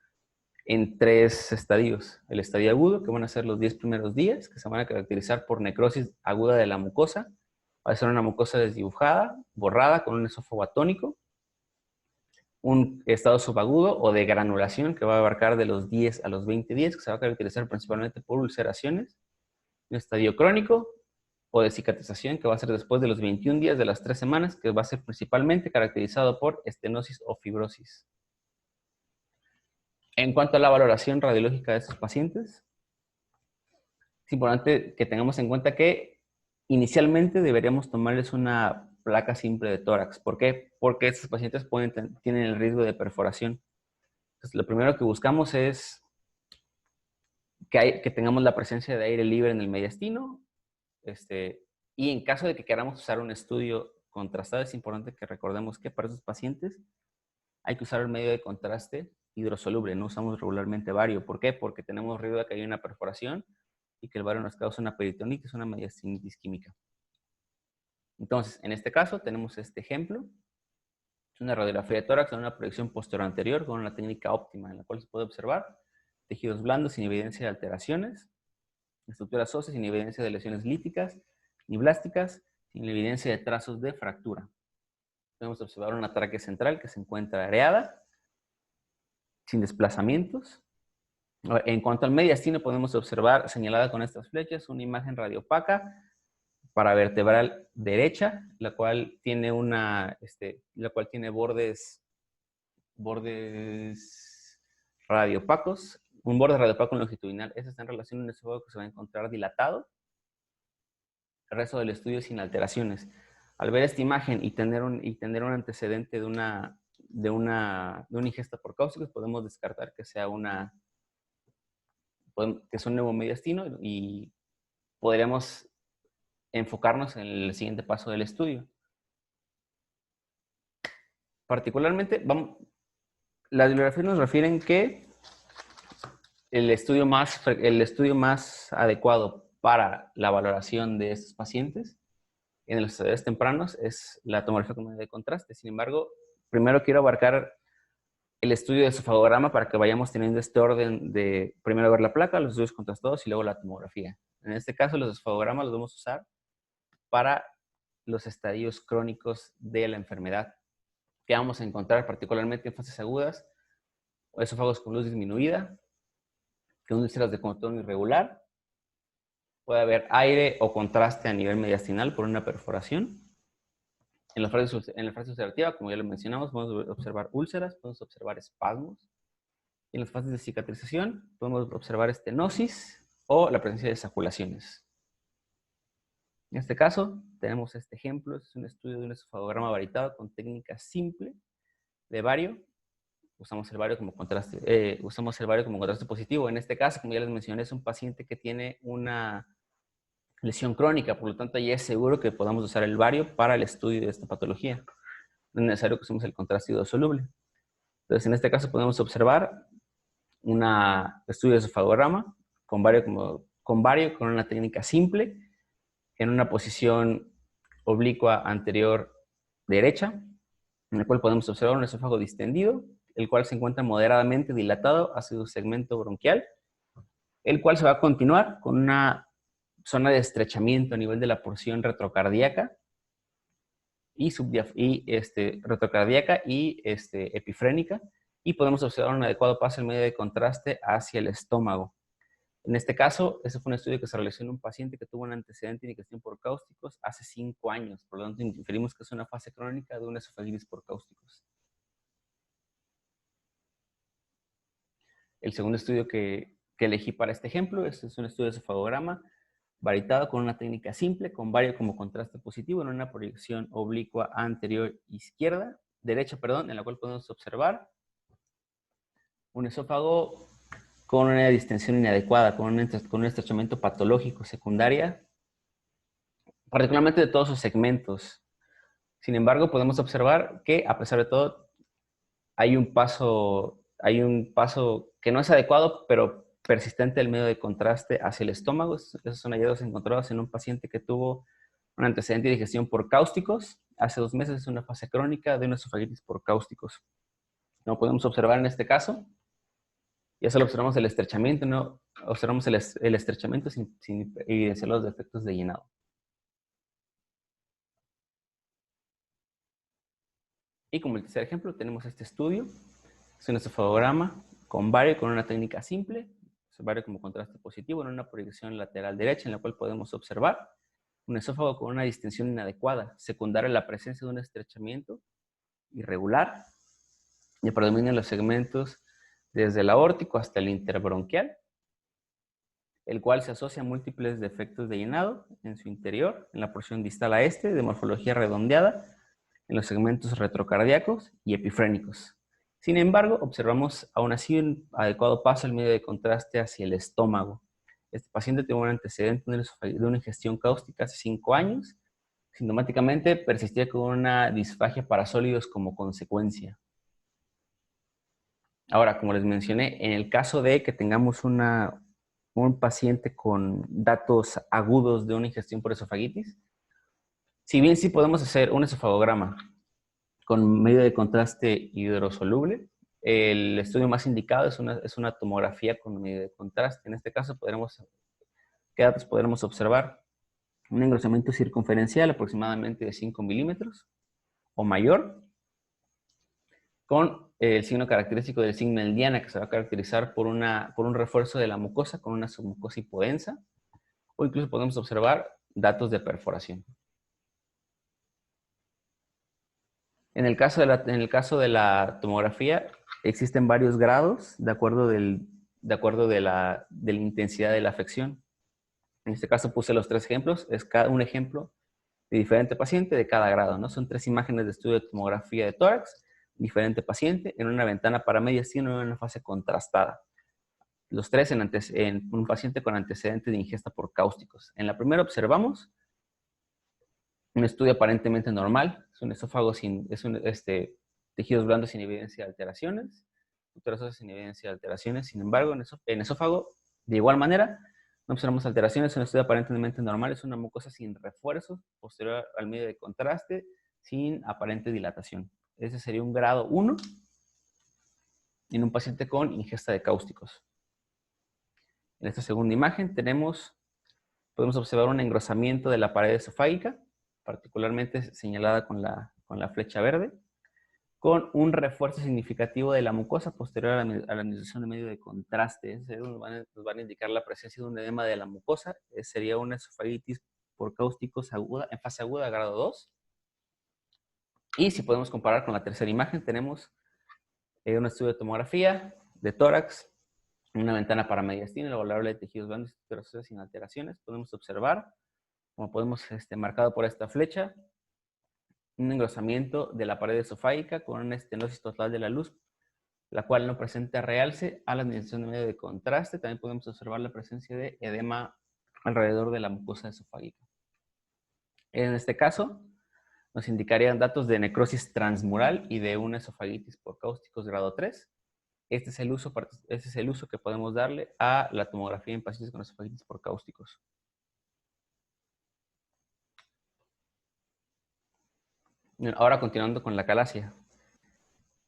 en 3 estadios. El estadio agudo, que van a ser los 10 primeros días, que se van a caracterizar por necrosis aguda de la mucosa. Va a ser una mucosa desdibujada, borrada, con un esófago atónico. Un estado subagudo o de granulación, que va a abarcar de los 10 a los 20 días, que se va a caracterizar principalmente por ulceraciones. Un estadio crónico o de cicatrización, que va a ser después de los 21 días de las 3 semanas, que va a ser principalmente caracterizado por estenosis o fibrosis. En cuanto a la valoración radiológica de estos pacientes, es importante que tengamos en cuenta que inicialmente deberíamos tomarles una placa simple de tórax. ¿Por qué? Porque estos pacientes tienen el riesgo de perforación. Entonces, lo primero que buscamos es que tengamos la presencia de aire libre en el mediastino. Y en caso de que queramos usar un estudio contrastado, es importante que recordemos que para esos pacientes hay que usar el medio de contraste hidrosoluble. No usamos regularmente bario. ¿Por qué? Porque tenemos riesgo de que haya una perforación y que el bario nos cause una peritonitis, una mediastinitis química. Entonces, en este caso tenemos este ejemplo. Es una radiografía de tórax en una proyección posterior anterior con una técnica óptima en la cual se puede observar tejidos blandos sin evidencia de alteraciones, estructuras óseas sin evidencia de lesiones líticas ni blásticas, sin evidencia de trazos de fractura. Podemos observar una tráquea central que se encuentra areada, sin desplazamientos. En cuanto al mediastino, podemos observar, señalada con estas flechas, una imagen radiopaca paravertebral derecha, la cual tiene bordes radiopacos, un borde radiopaco longitudinal. Ese está en relación a un esófago que se va a encontrar dilatado. El resto del estudio sin alteraciones. Al ver esta imagen y tener un antecedente de una ingesta por cáusticos, podemos descartar que sea un neumomediastino y podríamos enfocarnos en el siguiente paso del estudio. Particularmente, las bibliografías nos refieren que el estudio más adecuado para la valoración de estos pacientes en los estadios tempranos es la tomografía con medio de contraste. Sin embargo, primero quiero abarcar el estudio de esofagograma para que vayamos teniendo este orden de primero ver la placa, los estudios contrastados y luego la tomografía. En este caso, los esofagogramas los vamos a usar para los estadios crónicos de la enfermedad, que vamos a encontrar particularmente en fases agudas, esófagos con luz disminuida, con úlceras de contorno irregular, puede haber aire o contraste a nivel mediastinal por una perforación. En la fase ulcerativa, como ya lo mencionamos, podemos observar úlceras, podemos observar espasmos. En las fases de cicatrización podemos observar estenosis o la presencia de saculaciones. En este caso, tenemos este ejemplo. Es un estudio de un esofagograma varitado con técnica simple de bario. Usamos el bario como contraste positivo. En este caso, como ya les mencioné, es un paciente que tiene una lesión crónica, por lo tanto ya es seguro que podamos usar el bario para el estudio de esta patología. No es necesario que usemos el contraste hidrosoluble. Entonces, en este caso podemos observar un estudio de esofagograma con bario con una técnica simple, en una posición oblicua anterior derecha, en la cual podemos observar un esófago distendido, el cual se encuentra moderadamente dilatado hacia su segmento bronquial, el cual se va a continuar con una zona de estrechamiento a nivel de la porción retrocardíaca y epifrénica, y podemos observar un adecuado paso en medio de contraste hacia el estómago. En este caso, ese fue un estudio que se realizó en un paciente que tuvo un antecedente de indigestión por cáusticos hace 5 años. Por lo tanto, inferimos que es una fase crónica de una esofagitis por cáusticos. El segundo estudio que elegí para este ejemplo es un estudio de esofagograma varitado con una técnica simple, con vario como contraste positivo en una proyección oblicua anterior derecha, en la cual podemos observar un esófago con una distensión inadecuada, con un estrechamiento patológico secundaria, particularmente de todos sus segmentos. Sin embargo, podemos observar que, a pesar de todo, hay un paso que no es adecuado, pero persistente del medio de contraste hacia el estómago. Esos son hallazgos encontrados en un paciente que tuvo un antecedente de digestión por cáusticos. Hace 2 meses es una fase crónica de una esofagitis por cáusticos. No podemos observar en este caso. Ya solo observamos el estrechamiento, no observamos el estrechamiento sin evidenciar los defectos de llenado. Y como el tercer ejemplo, tenemos este estudio. Es un esofagograma con vario con una técnica simple, vario como contraste positivo en una proyección lateral derecha en la cual podemos observar un esófago con una distensión inadecuada, secundaria a la presencia de un estrechamiento irregular y predominan los segmentos desde el aórtico hasta el interbronquial, el cual se asocia a múltiples defectos de llenado en su interior, en la porción distal a de morfología redondeada, en los segmentos retrocardíacos y epifrénicos. Sin embargo, observamos aún así un adecuado paso al medio de contraste hacia el estómago. Este paciente tuvo un antecedente de una ingestión cáustica hace 5 años. Sintomáticamente persistía con una disfagia para sólidos como consecuencia. Ahora, como les mencioné, en el caso de que tengamos un paciente con datos agudos de una ingestión por esofagitis, si bien sí podemos hacer un esofagograma con medio de contraste hidrosoluble, el estudio más indicado es una tomografía con medio de contraste. En este caso, ¿qué datos podremos observar? Un engrosamiento circunferencial aproximadamente de 5 milímetros o mayor, con el signo característico del signo de Diana, que se va a caracterizar por un refuerzo de la mucosa con una submucosa hipodensa, o incluso podemos observar datos de perforación. En el caso de la tomografía, existen varios grados de acuerdo de la intensidad de la afección. En este caso puse los 3 ejemplos, es cada un ejemplo de diferente paciente de cada grado, ¿no? Son 3 imágenes de estudio de tomografía de tórax, diferente paciente, en una ventana para mediastino en una fase contrastada. Los 3 en un paciente con antecedente de ingesta por cáusticos. En la primera observamos un estudio aparentemente normal, es un esófago tejidos blandos sin evidencia de alteraciones, estructuras óseas sin evidencia de alteraciones. Sin embargo, en esófago, de igual manera, no observamos alteraciones, es un estudio aparentemente normal, es una mucosa sin refuerzos, posterior al medio de contraste, sin aparente dilatación. Ese sería un grado 1 en un paciente con ingesta de cáusticos. En esta segunda imagen podemos observar un engrosamiento de la pared esofágica, particularmente señalada con la flecha verde, con un refuerzo significativo de la mucosa posterior a la administración de medio de contraste. Nos van a indicar la presencia de un edema de la mucosa. Sería una esofagitis por cáusticos aguda, en fase aguda, grado 2. Y si podemos comparar con la tercera imagen, tenemos un estudio de tomografía de tórax, una ventana para mediastino, la variable de tejidos blandos y estructuras óseas sin alteraciones. Podemos observar, como podemos marcado por esta flecha, un engrosamiento de la pared esofágica con una estenosis total de la luz, la cual no presenta realce a la administración de medio de contraste. También podemos observar la presencia de edema alrededor de la mucosa esofágica. En este caso, nos indicarían datos de necrosis transmural y de una esofagitis por cáusticos grado 3. Este es el uso que podemos darle a la tomografía en pacientes con esofagitis por cáusticos. Ahora continuando con la calasia.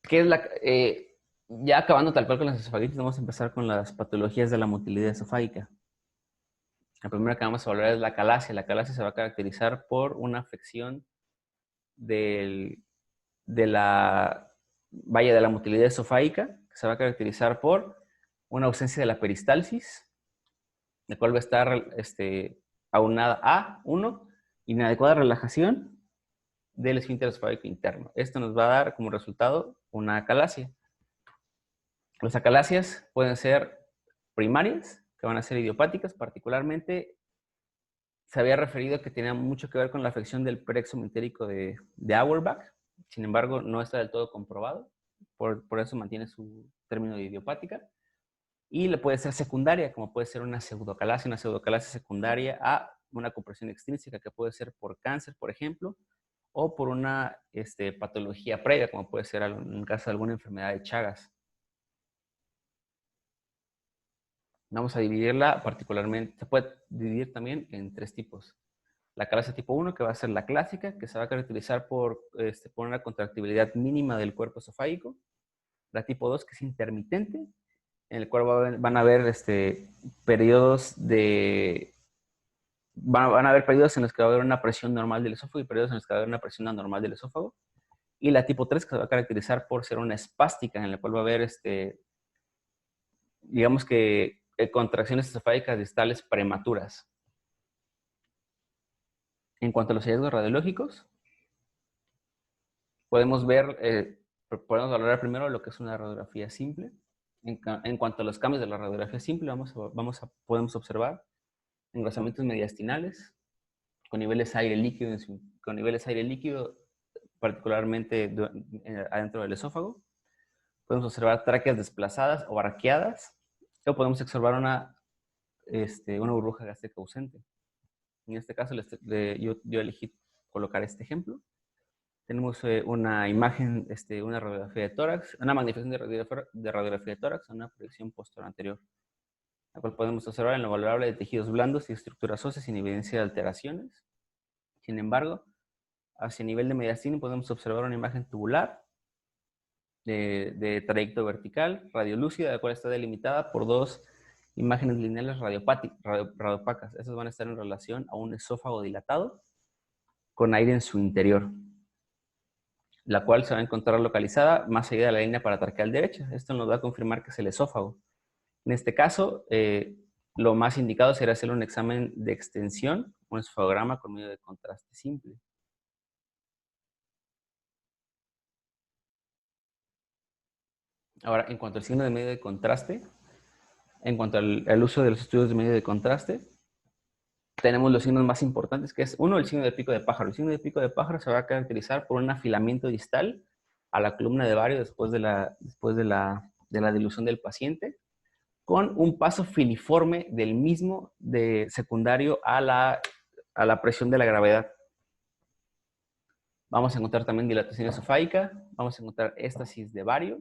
¿Qué es ya acabando tal cual con las esofagitis, vamos a empezar con las patologías de la motilidad esofágica. La primera que vamos a hablar es la calasia. La calasia se va a caracterizar por una afección de la vaya de la motilidad esofágica, que se va a caracterizar por una ausencia de la peristalsis, la cual va a estar aunada a, uno, inadecuada relajación del esfínter esofágico interno. Esto nos va a dar como resultado una acalasia. Las acalasias pueden ser primarias, que van a ser idiopáticas, particularmente se había referido que tenía mucho que ver con la afección del plexo entérico de Auerbach. Sin embargo, no está del todo comprobado, por eso mantiene su término de idiopática. Y le puede ser secundaria, como puede ser una pseudocalasia secundaria a una compresión extrínseca, que puede ser por cáncer, por ejemplo, o por una patología previa, como puede ser en el caso de alguna enfermedad de Chagas. Vamos a dividirla particularmente, se puede dividir también en 3 tipos. La acalasia tipo 1, que va a ser la clásica, que se va a caracterizar por una contractibilidad mínima del cuerpo esofágico. La tipo 2, que es intermitente, en el cual van a haber periodos de... Van a haber periodos en los que va a haber una presión normal del esófago y periodos en los que va a haber una presión anormal del esófago. Y la tipo 3, que se va a caracterizar por ser una espástica, en la cual va a haber, digamos que, contracciones esofágicas distales prematuras. En cuanto a los hallazgos radiológicos, podemos valorar primero lo que es una radiografía simple. En cuanto a los cambios de la radiografía simple, podemos observar engrosamientos mediastinales con niveles aire líquido, particularmente adentro del esófago. Podemos observar tráqueas desplazadas o arqueadas, o podemos observar una burbuja gástrica ausente. En este caso, yo elegí colocar este ejemplo. Tenemos una imagen, una radiografía de tórax, una magnificación de radiografía de tórax, una proyección posterior anterior, la cual podemos observar en lo valorable de tejidos blandos y estructuras óseas sin evidencia de alteraciones. Sin embargo, hacia el nivel de mediastino podemos observar una imagen tubular de trayecto vertical, radiolúcida, la cual está delimitada por 2 imágenes lineales radiopacas. Esas van a estar en relación a un esófago dilatado con aire en su interior, la cual se va a encontrar localizada más allá de la línea paratraqueal derecha. Esto nos va a confirmar que es el esófago. En este caso, lo más indicado sería hacer un examen de extensión, un esofagograma con medio de contraste simple. Ahora, en cuanto al signo de medio de contraste, en cuanto al uso de los estudios de medio de contraste, tenemos los signos más importantes, que es, uno, el signo de pico de pájaro. El signo de pico de pájaro se va a caracterizar por un afilamiento distal a la columna de vario después de la dilución del paciente, con un paso filiforme del mismo secundario a la presión de la gravedad. Vamos a encontrar también dilatación esofágica, vamos a encontrar éstasis de vario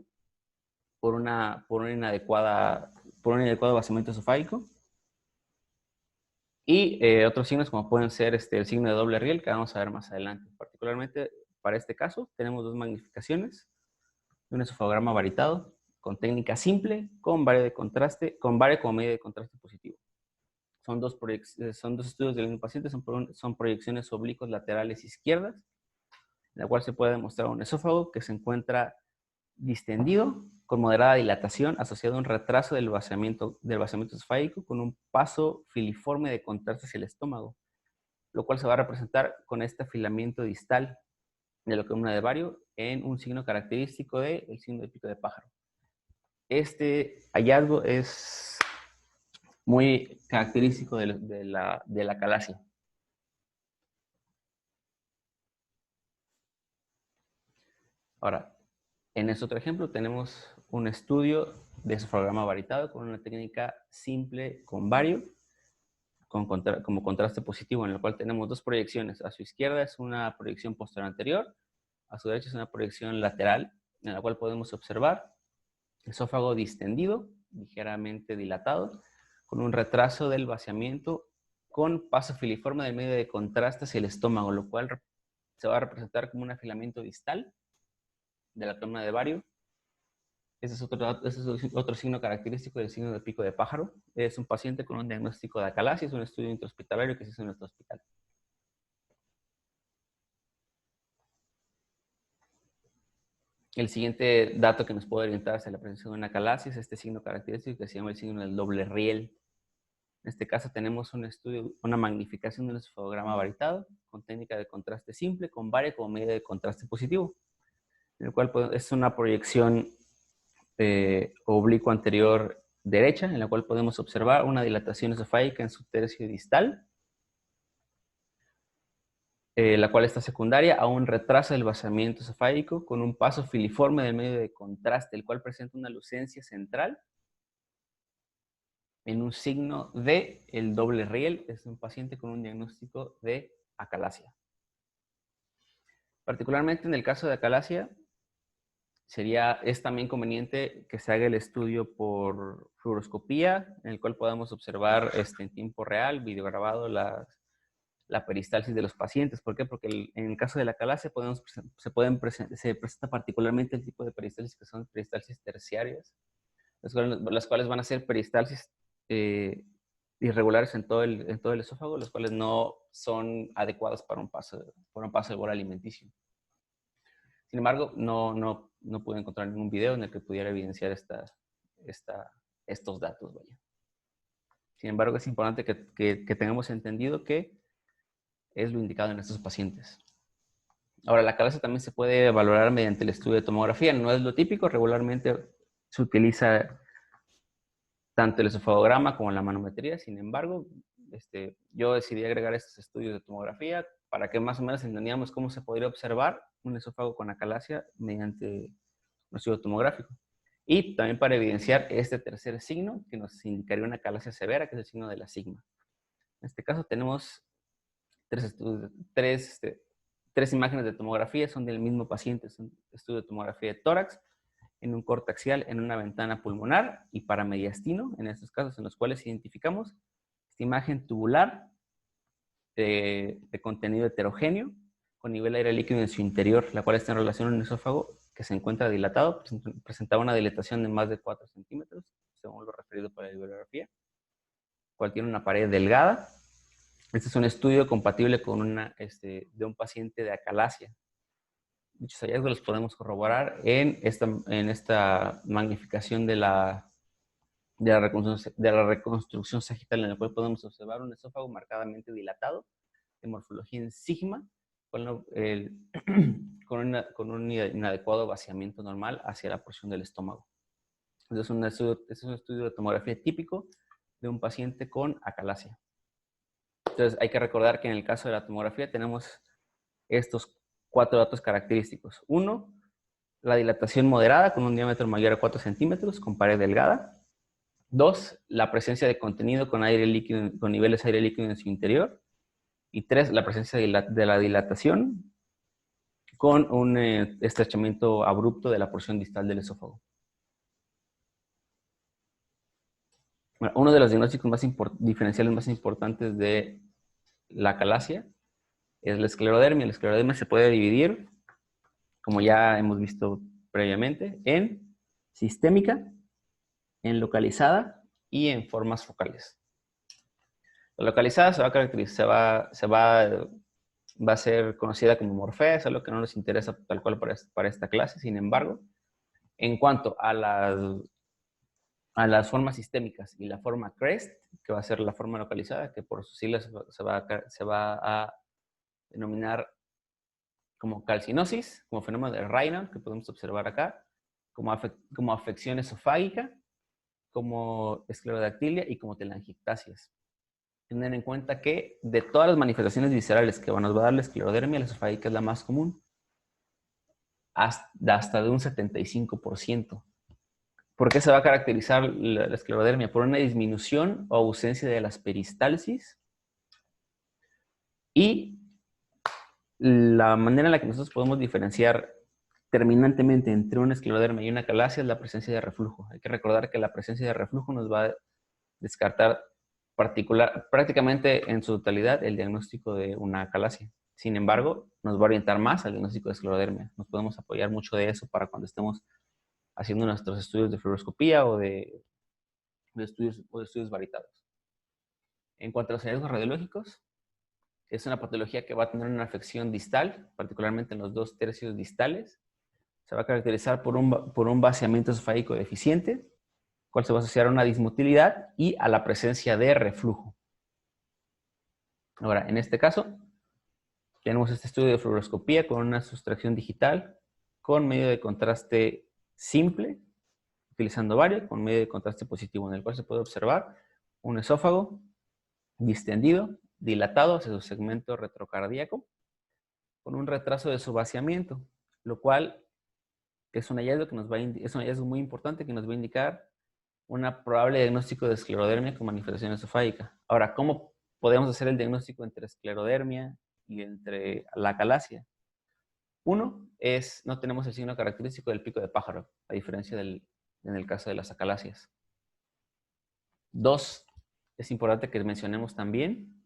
por un inadecuado vaciamiento esofágico. Y otros signos como pueden ser el signo de doble riel, que vamos a ver más adelante. Particularmente para este caso tenemos 2 magnificaciones de un esofagograma varitado con técnica simple, con vario como medio de contraste positivo. Son dos estudios del mismo paciente, son proyecciones oblicuas laterales izquierdas, en la cual se puede demostrar un esófago que se encuentra distendido, con moderada dilatación, asociado a un retraso del vaciamiento esofágico, con un paso filiforme de contraste hacia el estómago, lo cual se va a representar con este afilamiento distal de la columna de vario en un signo característico del signo de pico de pájaro. Este hallazgo es muy característico de la acalasia. Ahora, en este otro ejemplo tenemos un estudio de esofagograma varitado con una técnica simple con vario, como contraste positivo, en el cual tenemos 2 proyecciones. A su izquierda es una proyección posterior anterior, a su derecha es una proyección lateral, en la cual podemos observar esófago distendido, ligeramente dilatado, con un retraso del vaciamiento, con paso filiforme del medio de contraste hacia el estómago, lo cual se va a representar como un afilamiento distal de la columna de vario. Ese es otro signo característico del signo de pico de pájaro. Es un paciente con un diagnóstico de acalasia, es un estudio intrahospitalario que se hizo en nuestro hospital. El siguiente dato que nos puede orientar hacia la presencia de una calasia es este signo característico que se llama el signo del doble riel. En este caso tenemos un estudio, una magnificación de un esofagograma varitado con técnica de contraste simple con varia como medida de contraste positivo, en el cual es una proyección oblicuo anterior derecha, en la cual podemos observar una dilatación esofágica en su tercio distal, la cual está secundaria a un retraso del vaciamiento esofágico con un paso filiforme del medio de contraste, el cual presenta una lucencia central en un signo de el doble riel. Es un paciente con un diagnóstico de acalasia. Particularmente en el caso de acalasia, es también conveniente que se haga el estudio por fluoroscopía, en el cual podamos observar en tiempo real, videograbado, la peristalsis de los pacientes. ¿Por qué? Porque en el caso de la acalasia se presenta particularmente el tipo de peristalsis que son peristalsis terciarias, las cuales van a ser peristalsis irregulares en todo el esófago, las cuales no son adecuadas para un paso de bolo alimenticio. Sin embargo, no pude encontrar ningún video en el que pudiera evidenciar estos datos. Vaya. Sin embargo, es importante que tengamos entendido que es lo indicado en estos pacientes. Ahora, la acalasia también se puede valorar mediante el estudio de tomografía. No es lo típico, regularmente se utiliza tanto el esofagograma como la manometría. Sin embargo, yo decidí agregar estos estudios de tomografía para que más o menos entendíamos cómo se podría observar un esófago con acalasia mediante un estudio tomográfico. Y también para evidenciar este tercer signo que nos indicaría una acalasia severa, que es el signo de la sigma. En este caso tenemos tres imágenes de tomografía, son del mismo paciente. Es un estudio de tomografía de tórax, en un corte axial, en una ventana pulmonar y paramediastino, en estos casos en los cuales identificamos esta imagen tubular de contenido heterogéneo con nivel de aire líquido en su interior, la cual está en relación a un esófago que se encuentra dilatado, presentaba una dilatación de más de 4 centímetros, según lo referido por la bibliografía, cual tiene una pared delgada. Este es un estudio compatible con de un paciente de acalasia. Dichos hallazgos los podemos corroborar en esta magnificación de la reconstrucción sagital, en la cual podemos observar un esófago marcadamente dilatado, de morfología en sigma, con un inadecuado vaciamiento normal hacia la porción del estómago. Entonces, es un estudio de tomografía típico de un paciente con acalasia. Entonces, hay que recordar que en el caso de la tomografía tenemos estos 4 datos característicos. 1, la dilatación moderada con un diámetro mayor a 4 centímetros con pared delgada. 2, la presencia de contenido con niveles de aire líquido en su interior. Y 3, la presencia de la dilatación con un estrechamiento abrupto de la porción distal del esófago. Bueno, uno de los diagnósticos diferenciales más importantes de la acalasia es la esclerodermia. La esclerodermia se puede dividir, como ya hemos visto previamente, en sistémica, en localizada y en formas focales. La localizada se va a caracterizar, va a ser conocida como morfea, es algo que no nos interesa tal cual para esta clase. Sin embargo, en cuanto a las formas sistémicas y la forma CREST, que va a ser la forma localizada, que por sus siglas se va a denominar como calcinosis, como fenómeno de Raynaud, que podemos observar acá, como afección esofágica, como esclerodactilia y como telangiectasias. Tener en cuenta que de todas las manifestaciones viscerales que nos va a dar la esclerodermia, la esofágica es la más común, hasta de un 75%. ¿Por qué se va a caracterizar la esclerodermia? Por una disminución o ausencia de las peristalsis, y la manera en la que nosotros podemos diferenciar terminantemente entre una esclerodermia y una acalasia es la presencia de reflujo. Hay que recordar que la presencia de reflujo nos va a descartar prácticamente en su totalidad el diagnóstico de una acalasia. Sin embargo, nos va a orientar más al diagnóstico de esclerodermia. Nos podemos apoyar mucho de eso para cuando estemos haciendo nuestros estudios de fluoroscopía o de estudios varitados. En cuanto a los hallazgos radiológicos, es una patología que va a tener una afección distal, particularmente en los 2 tercios distales, se va a caracterizar por un vaciamiento esofágico deficiente, cual se va a asociar a una dismotilidad y a la presencia de reflujo. Ahora, en este caso, tenemos este estudio de fluoroscopía con una sustracción digital con medio de contraste simple, utilizando bario, con medio de contraste positivo, en el cual se puede observar un esófago distendido, dilatado hacia su segmento retrocardíaco, con un retraso de su vaciamiento, lo cual es un hallazgo, es un hallazgo muy importante que nos va a indicar un probable diagnóstico de esclerodermia con manifestación esofágica. Ahora, ¿cómo podemos hacer el diagnóstico entre esclerodermia y entre la acalasia? Uno es, no tenemos el signo característico del pico de pájaro, a diferencia en el caso de las acalasias. Dos, es importante que mencionemos también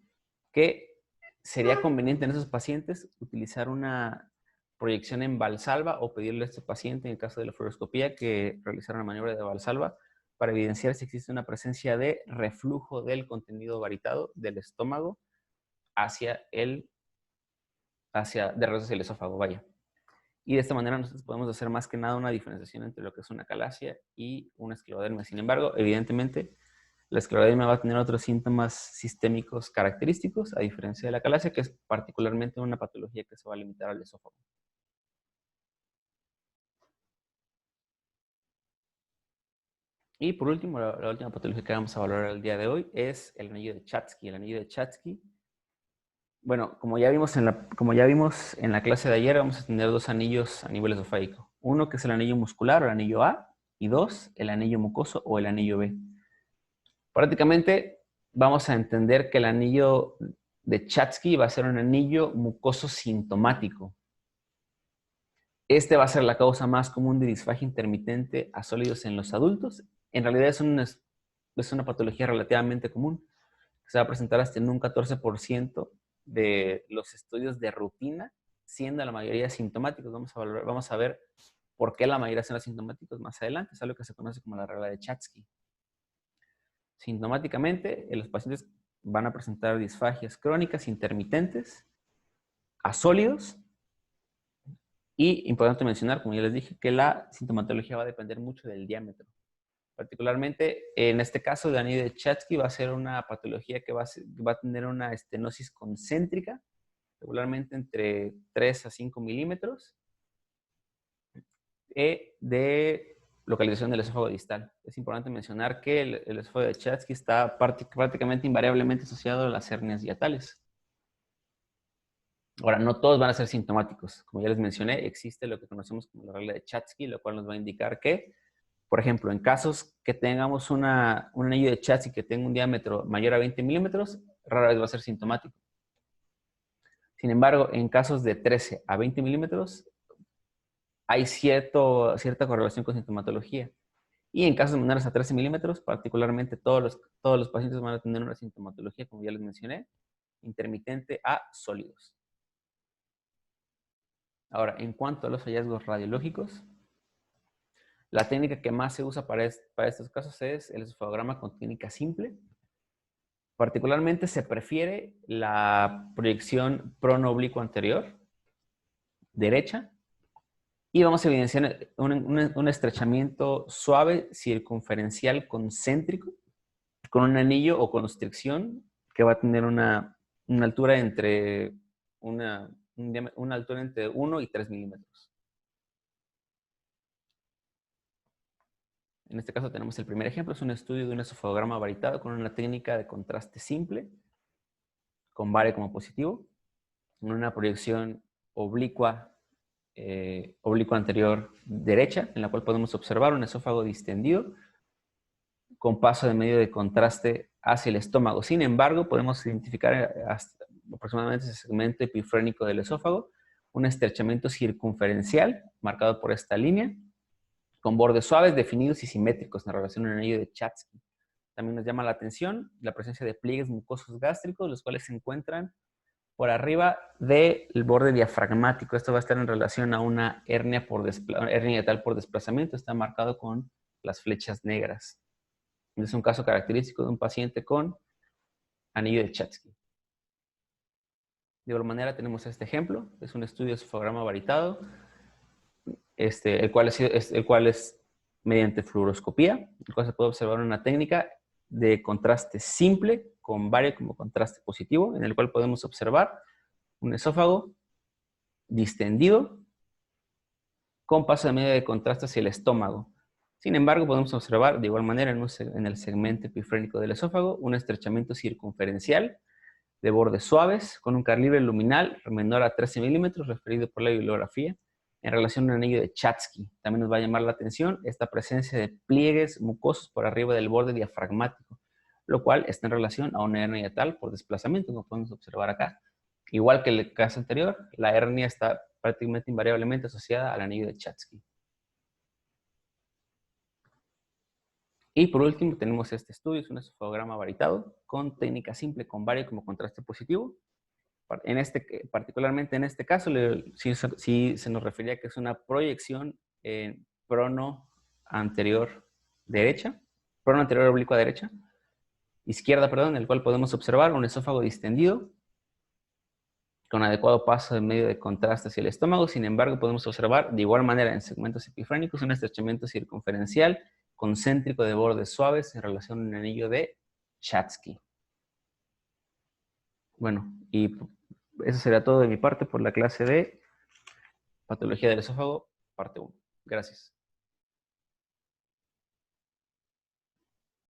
que sería conveniente en esos pacientes utilizar una proyección en Valsalva o pedirle a este paciente, en el caso de la fluoroscopía, que realizara una maniobra de Valsalva para evidenciar si existe una presencia de reflujo del contenido varitado del estómago de regreso hacia el esófago, vaya. Y de esta manera nosotros podemos hacer más que nada una diferenciación entre lo que es una acalasia y una esclerodermia. Sin embargo, evidentemente, la esclerodermia va a tener otros síntomas sistémicos característicos, a diferencia de la acalasia, que es particularmente una patología que se va a limitar al esófago. Y por último, la última patología que vamos a valorar el día de hoy es el anillo de Chatsky. El anillo de Chatsky, bueno, como ya vimos en la clase de ayer, vamos a tener dos anillos a nivel esofágico. Uno que es el anillo muscular o el anillo A, y dos, el anillo mucoso o el anillo B. Prácticamente vamos a entender que el anillo de Chatsky va a ser un anillo mucoso sintomático. Este va a ser la causa más común de disfagia intermitente a sólidos en los adultos. En realidad es una patología relativamente común. Se va a presentar hasta en un 14% de los estudios de rutina, siendo la mayoría asintomáticos. Vamos a ver por qué la mayoría son asintomáticos más adelante. Es algo que se conoce como la regla de Chatsky. Sintomáticamente, los pacientes van a presentar disfagias crónicas intermitentes a sólidos. Y importante mencionar, como ya les dije, que la sintomatología va a depender mucho del diámetro. Particularmente, en este caso de anillo de Chatsky, va a ser una patología que va a tener una estenosis concéntrica, regularmente entre 3 a 5 milímetros, de localización del esófago distal. Es importante mencionar que el esófago de Chatsky está prácticamente invariablemente asociado a las hernias diatales. Ahora, no todos van a ser sintomáticos. Como ya les mencioné, existe lo que conocemos como la regla de Chatsky, lo cual nos va a indicar que, por ejemplo, en casos que tengamos un anillo de Chatsky que tenga un diámetro mayor a 20 milímetros, rara vez va a ser sintomático. Sin embargo, en casos de 13 a 20 milímetros, hay cierta correlación con sintomatología. Y en casos menores a 13 milímetros, particularmente todos los pacientes van a tener una sintomatología, como ya les mencioné, intermitente a sólidos. Ahora, en cuanto a los hallazgos radiológicos, la técnica que más se usa para estos casos es el esofagograma con técnica simple. Particularmente se prefiere la proyección prono-oblicuo anterior, derecha, y vamos a evidenciar un estrechamiento suave, circunferencial, concéntrico, con un anillo o constricción que va a tener una altura entre una altura entre 1 y 3 milímetros. En este caso tenemos el primer ejemplo, es un estudio de un esofagograma varitado con una técnica de contraste simple, con bario como positivo, en una proyección oblicua anterior derecha, en la cual podemos observar un esófago distendido con paso de medio de contraste hacia el estómago. Sin embargo, podemos identificar hasta aproximadamente ese segmento epifrénico del esófago, un estrechamiento circunferencial marcado por esta línea, con bordes suaves, definidos y simétricos en relación al anillo de Chatsky. También nos llama la atención la presencia de pliegues mucosos gástricos, los cuales se encuentran por arriba del borde diafragmático. Esto va a estar en relación a una hernia yatal por desplazamiento. Está marcado con las flechas negras. Es un caso característico de un paciente con anillo de Chatsky. De igual manera tenemos este ejemplo. Es un estudio de esofagograma varitado el cual es mediante fluoroscopía, el cual se puede observar una técnica de contraste simple con bario como contraste positivo, en el cual podemos observar un esófago distendido con paso de medio de contraste hacia el estómago. Sin embargo, podemos observar de igual manera en el segmento epifrénico del esófago un estrechamiento circunferencial de bordes suaves con un calibre luminal menor a 13 milímetros, referido por la bibliografía, en relación a un anillo de Chatsky. También nos va a llamar la atención esta presencia de pliegues mucosos por arriba del borde diafragmático, lo cual está en relación a una hernia tal por desplazamiento, como podemos observar acá. Igual que el caso anterior, la hernia está prácticamente invariablemente asociada al anillo de Chatsky. Y por último tenemos este estudio, es un esofagograma varitado con técnica simple con bario como contraste positivo. Particularmente en este caso, sí se nos refería que es una proyección en prono anterior oblicua derecha, izquierda, perdón, en el cual podemos observar un esófago distendido con adecuado paso de medio de contraste hacia el estómago. Sin embargo, podemos observar de igual manera en segmentos epifrénicos un estrechamiento circunferencial concéntrico de bordes suaves en relación a un anillo de Chatsky. Bueno, y eso será todo de mi parte por la clase de Patología del Esófago, parte 1. Gracias.